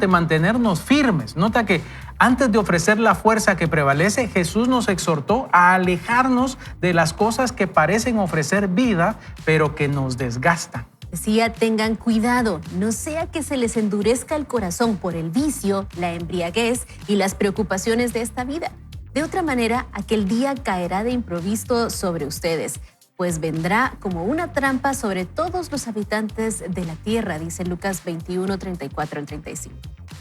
mantenernos firmes. Nota que antes de ofrecer la fuerza que prevalece, Jesús nos exhortó a alejarnos de las cosas que parecen ofrecer vida, pero que nos desgastan. Decía, tengan cuidado, no sea que se les endurezca el corazón por el vicio, la embriaguez y las preocupaciones de esta vida. De otra manera, aquel día caerá de improviso sobre ustedes, pues vendrá como una trampa sobre todos los habitantes de la tierra, dice Lucas 21, 34 al 35.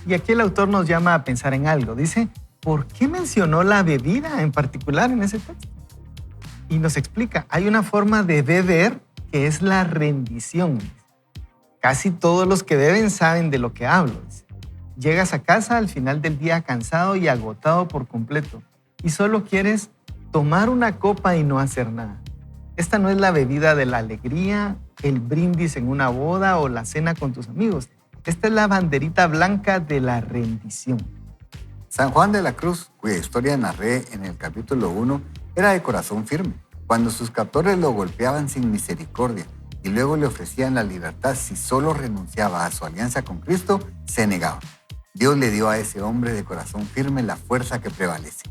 Y aquí el autor nos llama a pensar en algo. Dice, ¿por qué mencionó la bebida en particular en ese texto? Y nos explica, hay una forma de beber que es la rendición. Casi todos los que beben saben de lo que hablo. Llegas a casa al final del día cansado y agotado por completo y solo quieres tomar una copa y no hacer nada. Esta no es la bebida de la alegría, el brindis en una boda o la cena con tus amigos. Esta es la banderita blanca de la rendición. San Juan de la Cruz, cuya historia narré en el capítulo 1, era de corazón firme. Cuando sus captores lo golpeaban sin misericordia y luego le ofrecían la libertad si solo renunciaba a su alianza con Cristo, se negaba. Dios le dio a ese hombre de corazón firme la fuerza que prevalece.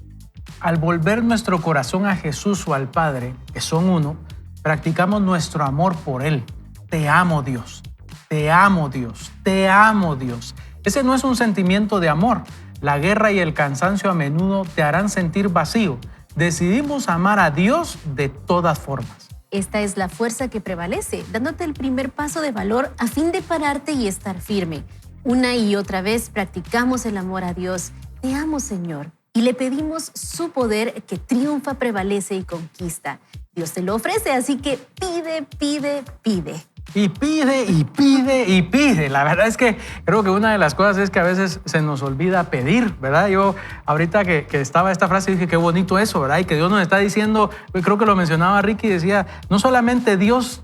Al volver nuestro corazón a Jesús o al Padre, que son uno, practicamos nuestro amor por Él. Te amo, Dios. Te amo, Dios. Te amo, Dios. Ese no es un sentimiento de amor. La guerra y el cansancio a menudo te harán sentir vacío. Decidimos amar a Dios de todas formas. Esta es la fuerza que prevalece, dándote el primer paso de valor a fin de pararte y estar firme. Una y otra vez practicamos el amor a Dios. Te amo, Señor. Y le pedimos su poder que triunfa, prevalece y conquista. Dios te lo ofrece, así que pide, pide, pide. Y pide, y pide, y pide. La verdad es que creo que una de las cosas es que a veces se nos olvida pedir, ¿verdad? Yo ahorita que estaba esta frase dije, qué bonito eso, ¿verdad? Y que Dios nos está diciendo, creo que lo mencionaba Ricky, decía, no solamente Dios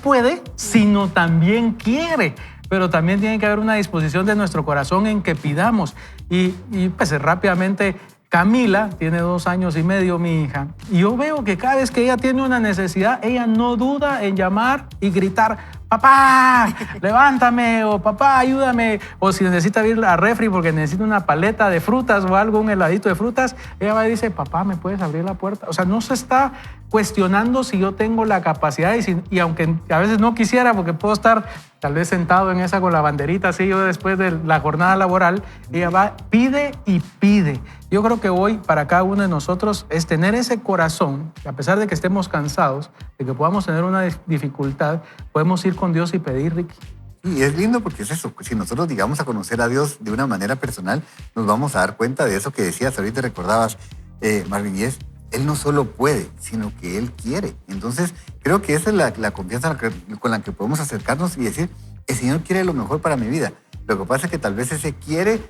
puede, sino también quiere. Pero también tiene que haber una disposición de nuestro corazón en que pidamos. Y pues rápidamente, Camila tiene 2 años y medio, mi hija, y yo veo que cada vez que ella tiene una necesidad, ella no duda en llamar y gritar, papá, levántame, o papá, ayúdame, o si necesita ir a refri porque necesita una paleta de frutas o algo, un heladito de frutas, ella va y dice, papá, ¿me puedes abrir la puerta? O sea, no se está cuestionando si yo tengo la capacidad y aunque a veces no quisiera porque puedo estar tal vez sentado en esa con la banderita así yo después de la jornada laboral, ella va, pide y pide. Yo creo que hoy para cada uno de nosotros es tener ese corazón, que a pesar de que estemos cansados, de que podamos tener una dificultad, podemos ir con Dios y pedir, Ricky. Y es lindo porque es eso, si nosotros llegamos a conocer a Dios de una manera personal, nos vamos a dar cuenta de eso que decías, ahorita recordabas, Marvin, y es, Él no solo puede, sino que Él quiere. Entonces, creo que esa es la confianza con la que podemos acercarnos y decir, el Señor quiere lo mejor para mi vida. Lo que pasa es que tal vez ese quiere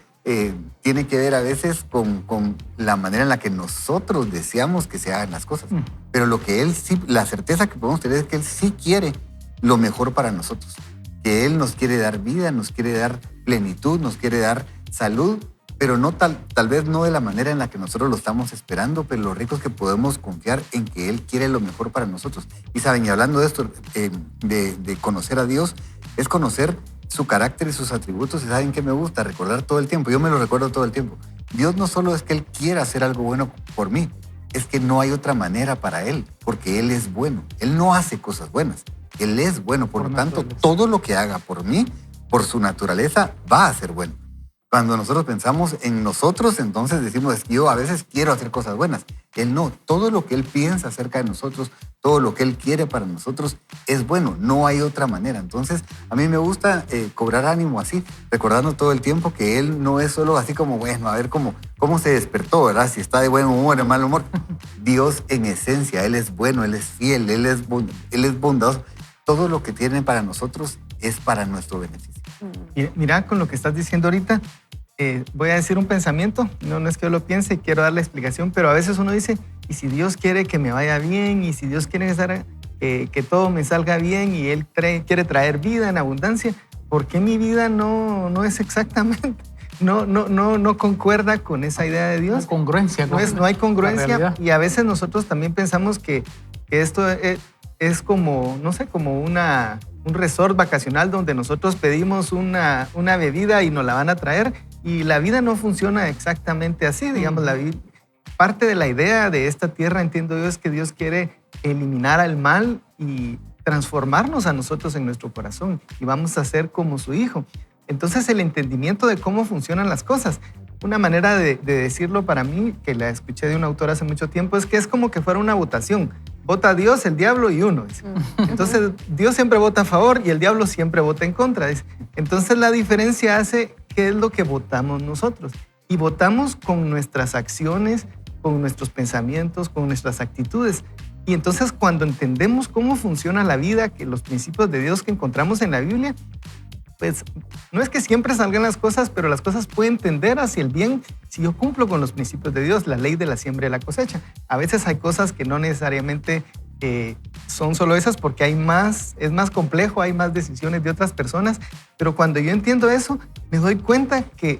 tiene que ver a veces con la manera en la que nosotros deseamos que se hagan las cosas. Pero lo que Él sí, la certeza que podemos tener es que Él sí quiere lo mejor para nosotros. Que Él nos quiere dar vida, nos quiere dar plenitud, nos quiere dar salud, pero no tal vez no de la manera en la que nosotros lo estamos esperando, pero lo rico es que podemos confiar en que Él quiere lo mejor para nosotros. Y saben, y hablando de esto, de conocer a Dios, es conocer su carácter y sus atributos. Y saben que me gusta recordar todo el tiempo, yo me lo recuerdo todo el tiempo. Dios no solo es que Él quiera hacer algo bueno por mí, es que no hay otra manera para Él, porque Él es bueno. Él no hace cosas buenas, Él es bueno, por lo tanto, todo lo que haga por mí, por su naturaleza, va a ser bueno. Cuando nosotros pensamos en nosotros, entonces decimos, yo a veces quiero hacer cosas buenas. Él no, todo lo que Él piensa acerca de nosotros, todo lo que Él quiere para nosotros es bueno, no hay otra manera. Entonces, a mí me gusta cobrar ánimo así, recordando todo el tiempo que Él no es solo así como, bueno, a ver cómo se despertó, ¿verdad? Si está de buen humor o de mal humor. Dios en esencia, Él es bueno, Él es fiel, Él es bondadoso. Todo lo que tiene para nosotros es para nuestro beneficio. Mira, con lo que estás diciendo ahorita, voy a decir un pensamiento, no es que yo lo piense y quiero dar la explicación, pero a veces uno dice, y si Dios quiere que me vaya bien, y si Dios quiere que todo me salga bien, y Él quiere traer vida en abundancia, ¿por qué mi vida no es exactamente? No concuerda con esa idea de Dios. No hay congruencia. No hay congruencia, y a veces nosotros también pensamos que esto es como, no sé, como un resort vacacional donde nosotros pedimos una bebida y nos la van a traer, y la vida no funciona exactamente así. Digamos, parte de la idea de esta tierra, entiendo yo, es que Dios quiere eliminar al mal y transformarnos a nosotros en nuestro corazón, y vamos a ser como su Hijo. Entonces, el entendimiento de cómo funcionan las cosas, una manera de decirlo para mí, que la escuché de un autor hace mucho tiempo, es que es como que fuera una votación. Vota Dios, el diablo y uno. Dice. Entonces, Dios siempre vota a favor y el diablo siempre vota en contra. Dice. Entonces, la diferencia hace qué es lo que votamos nosotros. Y votamos con nuestras acciones, con nuestros pensamientos, con nuestras actitudes. Y entonces, cuando entendemos cómo funciona la vida, que los principios de Dios que encontramos en la Biblia, pues no es que siempre salgan las cosas, pero las cosas pueden tender hacia el bien si yo cumplo con los principios de Dios, la ley de la siembra y la cosecha. A veces hay cosas que no necesariamente son solo esas porque es más complejo, hay más decisiones de otras personas, pero cuando yo entiendo eso, me doy cuenta que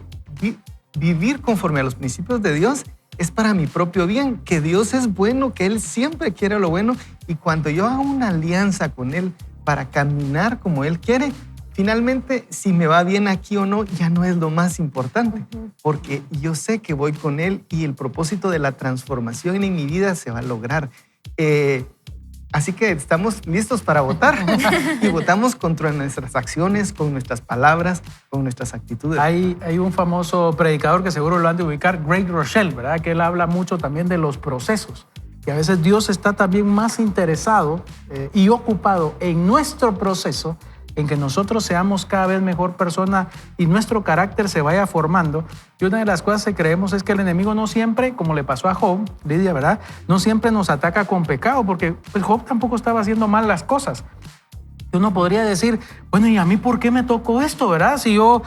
vivir conforme a los principios de Dios es para mi propio bien, que Dios es bueno, que Él siempre quiere lo bueno, y cuando yo hago una alianza con Él para caminar como Él quiere, finalmente, si me va bien aquí o no, ya no es lo más importante, porque yo sé que voy con Él y el propósito de la transformación en mi vida se va a lograr. Así que estamos listos para votar y votamos contra nuestras acciones, con nuestras palabras, con nuestras actitudes. Hay un famoso predicador que seguro lo han de ubicar, Greg Rochelle, ¿verdad? Que él habla mucho también de los procesos, que a veces Dios está también más interesado y ocupado en nuestro proceso, en que nosotros seamos cada vez mejor persona y nuestro carácter se vaya formando. Y una de las cosas que creemos es que el enemigo no siempre, como le pasó a Job, Lidia, ¿verdad? No siempre nos ataca con pecado, porque Job tampoco estaba haciendo mal las cosas. Y uno podría decir, bueno, ¿y a mí por qué me tocó esto, verdad? Si yo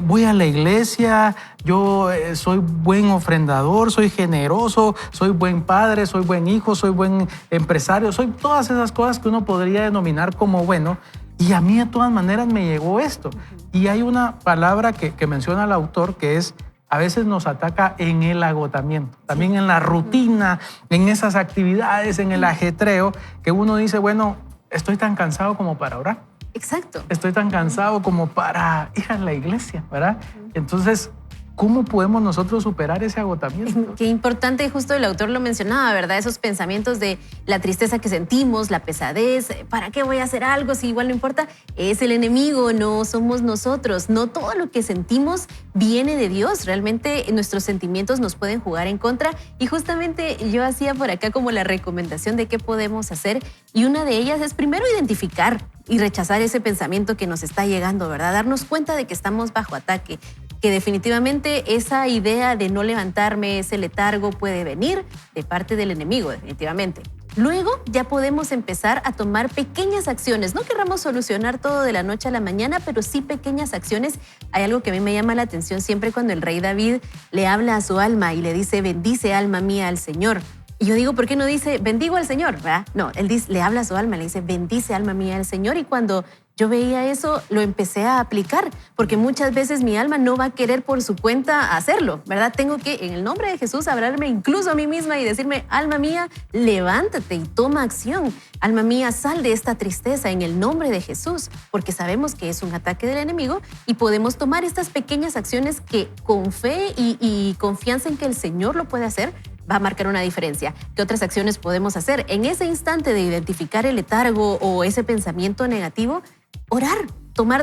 voy a la iglesia, yo soy buen ofrendador, soy generoso, soy buen padre, soy buen hijo, soy buen empresario, soy todas esas cosas que uno podría denominar como bueno. Y a mí de todas maneras me llegó esto. Y hay una palabra que menciona el autor que es, a veces nos ataca en el agotamiento, también en la rutina, en esas actividades, en el ajetreo, que uno dice, bueno, estoy tan cansado como para orar. Exacto. Estoy tan cansado como para ir a la iglesia, ¿verdad? Entonces, ¿cómo podemos nosotros superar ese agotamiento? Qué importante, justo el autor lo mencionaba, ¿verdad? Esos pensamientos de la tristeza que sentimos, la pesadez, ¿para qué voy a hacer algo si igual no importa? Es el enemigo, no somos nosotros. No todo lo que sentimos viene de Dios. Realmente nuestros sentimientos nos pueden jugar en contra. Y justamente yo hacía por acá como la recomendación de qué podemos hacer. Y una de ellas es primero identificar y rechazar ese pensamiento que nos está llegando, ¿verdad? Darnos cuenta de que estamos bajo ataque, que definitivamente esa idea de no levantarme, ese letargo puede venir de parte del enemigo, definitivamente. Luego ya podemos empezar a tomar pequeñas acciones. No querramos solucionar todo de la noche a la mañana, pero sí pequeñas acciones. Hay algo que a mí me llama la atención siempre cuando el rey David le habla a su alma y le dice, bendice alma mía al Señor. Y yo digo, ¿por qué no dice, bendigo al Señor? ¿Verdad? No, él dice, le habla a su alma, le dice, bendice alma mía al Señor. Y cuando yo veía eso, lo empecé a aplicar, porque muchas veces mi alma no va a querer por su cuenta hacerlo, ¿verdad? Tengo que, en el nombre de Jesús, hablarme incluso a mí misma y decirme, alma mía, levántate y toma acción. Alma mía, sal de esta tristeza en el nombre de Jesús, porque sabemos que es un ataque del enemigo y podemos tomar estas pequeñas acciones que con fe y confianza en que el Señor lo puede hacer, va a marcar una diferencia. ¿Qué otras acciones podemos hacer? En ese instante de identificar el letargo o ese pensamiento negativo, orar,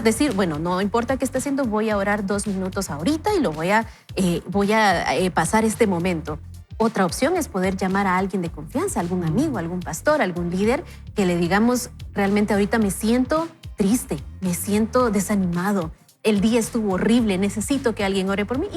decir, bueno, no importa qué esté haciendo, voy a orar 2 minutos ahorita y lo voy a pasar este momento. Otra opción es poder llamar a alguien de confianza, algún amigo, algún pastor, algún líder, que le digamos, realmente ahorita me siento triste, me siento desanimado, el día estuvo horrible, necesito que alguien ore por mí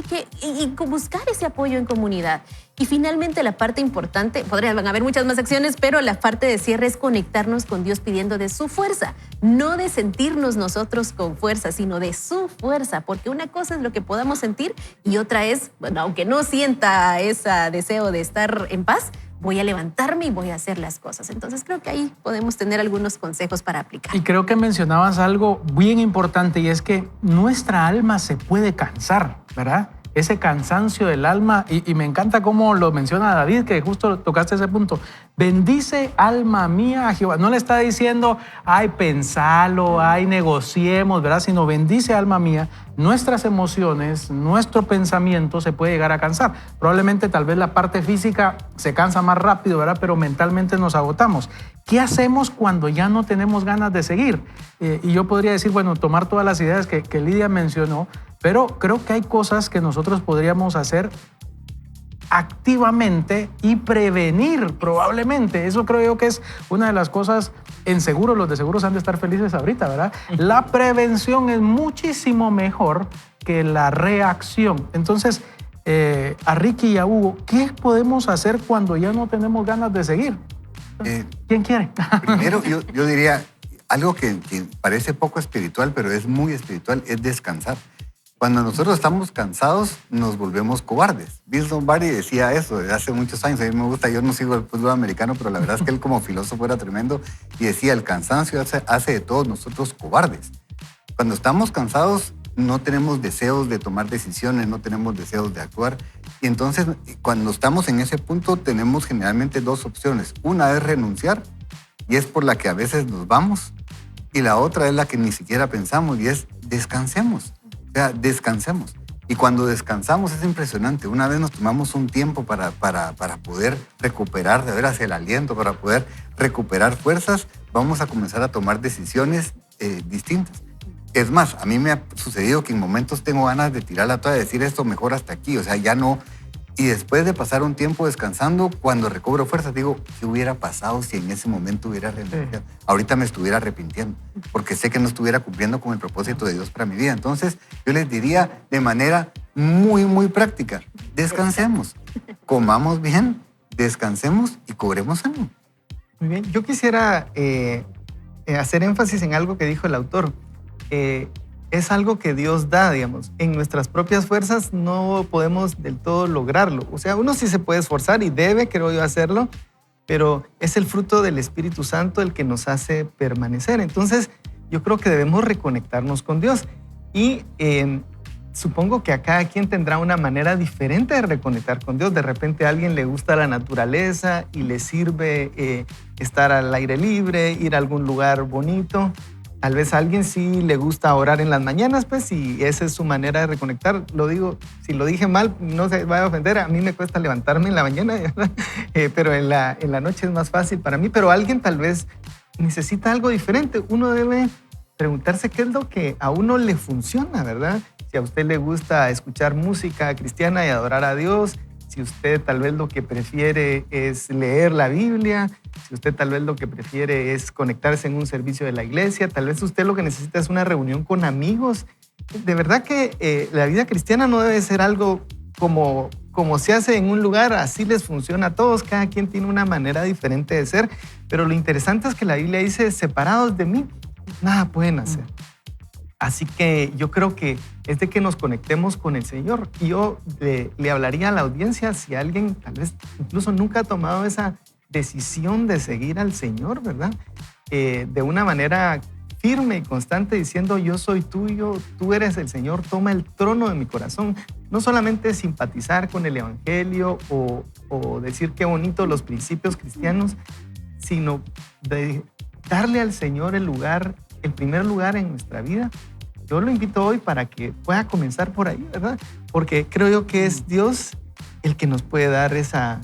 y buscar ese apoyo en comunidad. Y finalmente la parte importante, van a haber muchas más acciones, pero la parte de cierre es conectarnos con Dios pidiendo de su fuerza, no de sentirnos nosotros con fuerza, sino de su fuerza, porque una cosa es lo que podamos sentir y otra es, bueno, aunque no sienta ese deseo de estar en paz, voy a levantarme y voy a hacer las cosas. Entonces creo que ahí podemos tener algunos consejos para aplicar. Y creo que mencionabas algo bien importante y es que nuestra alma se puede cansar, ¿verdad? Ese cansancio del alma, y me encanta cómo lo menciona David, que justo tocaste ese punto. Bendice alma mía a Jehová. No le está diciendo, ay, pensalo, ay, negociemos, ¿verdad? Sino bendice alma mía. Nuestras emociones, nuestro pensamiento se puede llegar a cansar. Probablemente tal vez la parte física se cansa más rápido, ¿verdad? Pero mentalmente nos agotamos. ¿Qué hacemos cuando ya no tenemos ganas de seguir? Y yo podría decir, bueno, tomar todas las ideas que Lidia mencionó, pero creo que hay cosas que nosotros podríamos hacer activamente y prevenir probablemente. Eso creo yo que es una de las cosas en seguros. Los de seguros han de estar felices ahorita, ¿verdad? La prevención es muchísimo mejor que la reacción. Entonces, a Ricky y a Hugo, ¿qué podemos hacer cuando ya no tenemos ganas de seguir? ¿Quién quiere? Primero, yo diría algo que parece poco espiritual, pero es muy espiritual, es descansar. Cuando nosotros estamos cansados, nos volvemos cobardes. Bill Lombardi decía eso desde hace muchos años. A mí me gusta, yo no sigo el fútbol americano, pero la verdad es que él como filósofo era tremendo y decía, el cansancio hace de todos nosotros cobardes. Cuando estamos cansados, no tenemos deseos de tomar decisiones, no tenemos deseos de actuar. Y entonces, cuando estamos en ese punto, tenemos generalmente 2 opciones. Una es renunciar, y es por la que a veces nos vamos. Y la otra es la que ni siquiera pensamos, y es descansemos. O sea, descansemos. Y cuando descansamos es impresionante. Una vez nos tomamos un tiempo para poder recuperar de veras el aliento, para poder recuperar fuerzas, vamos a comenzar a tomar decisiones distintas. Es más, a mí me ha sucedido que en momentos tengo ganas de tirar la toalla, de decir esto mejor hasta aquí, o sea, ya no. Y después de pasar un tiempo descansando, cuando recobro fuerzas, digo, ¿qué hubiera pasado si en ese momento hubiera renunciado? Ahorita me estuviera arrepintiendo, porque sé que no estuviera cumpliendo con el propósito de Dios para mi vida. Entonces, yo les diría de manera muy, muy práctica, descansemos, comamos bien, descansemos y cobremos ánimo. Muy bien, yo quisiera hacer énfasis en algo que dijo el autor. Es algo que Dios da, digamos. En nuestras propias fuerzas no podemos del todo lograrlo. O sea, uno sí se puede esforzar y debe, creo yo, hacerlo, pero es el fruto del Espíritu Santo el que nos hace permanecer. Entonces, yo creo que debemos reconectarnos con Dios. Y supongo que a cada quien tendrá una manera diferente de reconectar con Dios. De repente a alguien le gusta la naturaleza y le sirve estar al aire libre, ir a algún lugar bonito. Tal vez a alguien sí le gusta orar en las mañanas, pues, y esa es su manera de reconectar. Lo digo, si lo dije mal, no se vaya a ofender. A mí me cuesta levantarme en la mañana, pero en la noche es más fácil para mí. Pero alguien tal vez necesita algo diferente. Uno debe preguntarse qué es lo que a uno le funciona, ¿verdad? Si a usted le gusta escuchar música cristiana y adorar a Dios, si usted tal vez lo que prefiere es leer la Biblia, si usted tal vez lo que prefiere es conectarse en un servicio de la iglesia, tal vez usted lo que necesita es una reunión con amigos. De verdad que la vida cristiana no debe ser algo como se hace en un lugar, así les funciona a todos, cada quien tiene una manera diferente de ser, pero lo interesante es que la Biblia dice, separados de mí, nada pueden hacer. Así que yo creo que es de que nos conectemos con el Señor. Y yo le hablaría a la audiencia si alguien tal vez incluso nunca ha tomado esa decisión de seguir al Señor, ¿verdad? De una manera firme y constante diciendo yo soy tuyo, tú eres el Señor, toma el trono de mi corazón. No solamente simpatizar con el Evangelio o decir qué bonito los principios cristianos, sino de darle al Señor el primer lugar en nuestra vida. Yo lo invito hoy para que pueda comenzar por ahí, ¿verdad? Porque creo yo que es Dios el que nos puede dar esa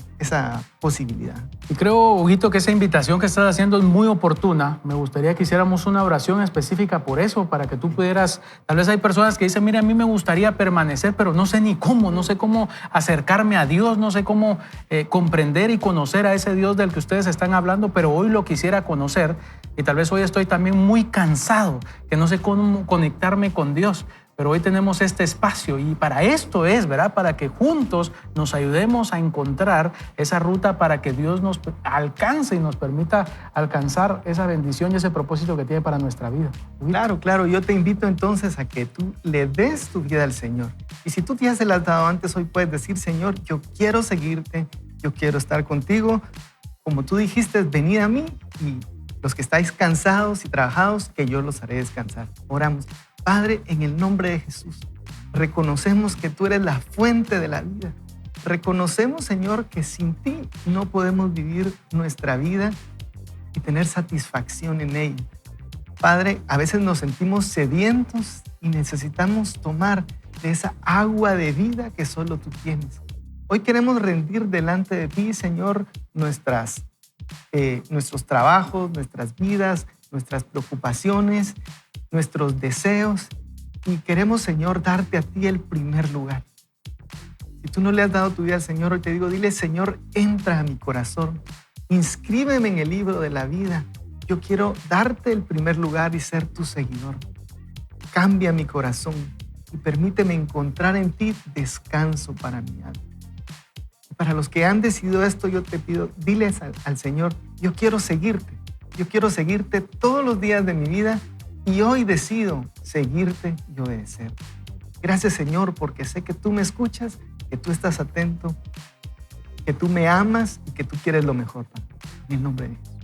posibilidad. Y creo, Huguito, que esa invitación que estás haciendo es muy oportuna. Me gustaría que hiciéramos una oración específica por eso, para que tú pudieras... Tal vez hay personas que dicen, mira, a mí me gustaría permanecer, pero no sé ni cómo, no sé cómo acercarme a Dios, no sé cómo comprender y conocer a ese Dios del que ustedes están hablando, pero hoy lo quisiera conocer y tal vez hoy estoy también muy cansado, que no sé cómo conectarme con Dios. Pero hoy tenemos este espacio y para esto es, ¿verdad? Para que juntos nos ayudemos a encontrar esa ruta para que Dios nos alcance y nos permita alcanzar esa bendición y ese propósito que tiene para nuestra vida. Claro. Yo te invito entonces a que tú le des tu vida al Señor. Y si tú ya se la has dado antes, hoy puedes decir, Señor, yo quiero seguirte, yo quiero estar contigo. Como tú dijiste, venid a mí y los que estáis cansados y trabajados, que yo los haré descansar. Oramos. Padre, en el nombre de Jesús, reconocemos que tú eres la fuente de la vida. Reconocemos, Señor, que sin ti no podemos vivir nuestra vida y tener satisfacción en ella. Padre, a veces nos sentimos sedientos y necesitamos tomar de esa agua de vida que solo tú tienes. Hoy queremos rendir delante de ti, Señor, nuestros trabajos, nuestras vidas, nuestras preocupaciones, nuestros deseos y queremos, Señor, darte a ti el primer lugar. Si tú no le has dado tu vida al Señor, hoy te digo, dile, Señor, entra a mi corazón, inscríbeme en el libro de la vida. Yo quiero darte el primer lugar y ser tu seguidor. Cambia mi corazón y permíteme encontrar en ti descanso para mi alma. Y para los que han decidido esto, yo te pido, diles al Señor, yo quiero seguirte todos los días de mi vida. Y hoy decido seguirte y obedecer. Gracias, Señor, porque sé que tú me escuchas, que tú estás atento, que tú me amas y que tú quieres lo mejor para mí. En el nombre de Jesús.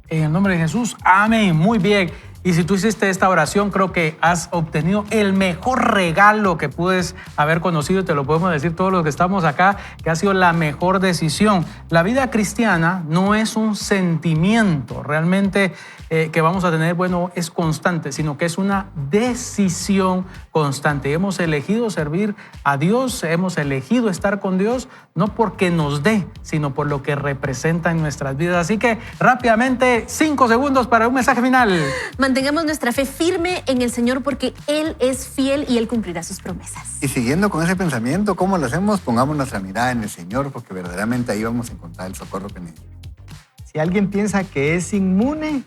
En el nombre de Jesús. Amén. Muy bien. Y si tú hiciste esta oración, creo que has obtenido el mejor regalo que puedes haber conocido. Te lo podemos decir todos los que estamos acá, que ha sido la mejor decisión. La vida cristiana no es un sentimiento realmente que vamos a tener, bueno, es constante, sino que es una decisión constante. Hemos elegido servir a Dios, hemos elegido estar con Dios, no porque nos dé, sino por lo que representa en nuestras vidas. Así que rápidamente, 5 segundos para un mensaje final. Mantengamos nuestra fe firme en el Señor porque Él es fiel y Él cumplirá sus promesas. Y siguiendo con ese pensamiento, ¿cómo lo hacemos? Pongamos nuestra mirada en el Señor porque verdaderamente ahí vamos a encontrar el socorro que necesitamos. Si alguien piensa que es inmune,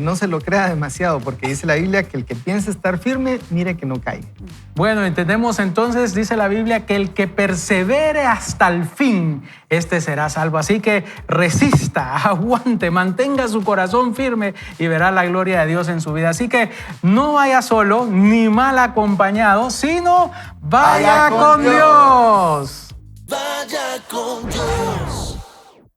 no se lo crea demasiado, porque dice la Biblia que el que piensa estar firme, mire que no caiga. Bueno, entendemos entonces, dice la Biblia, que el que persevere hasta el fin, este será salvo. Así que resista, aguante, mantenga su corazón firme y verá la gloria de Dios en su vida. Así que no vaya solo ni mal acompañado, sino vaya con Dios. Vaya con Dios.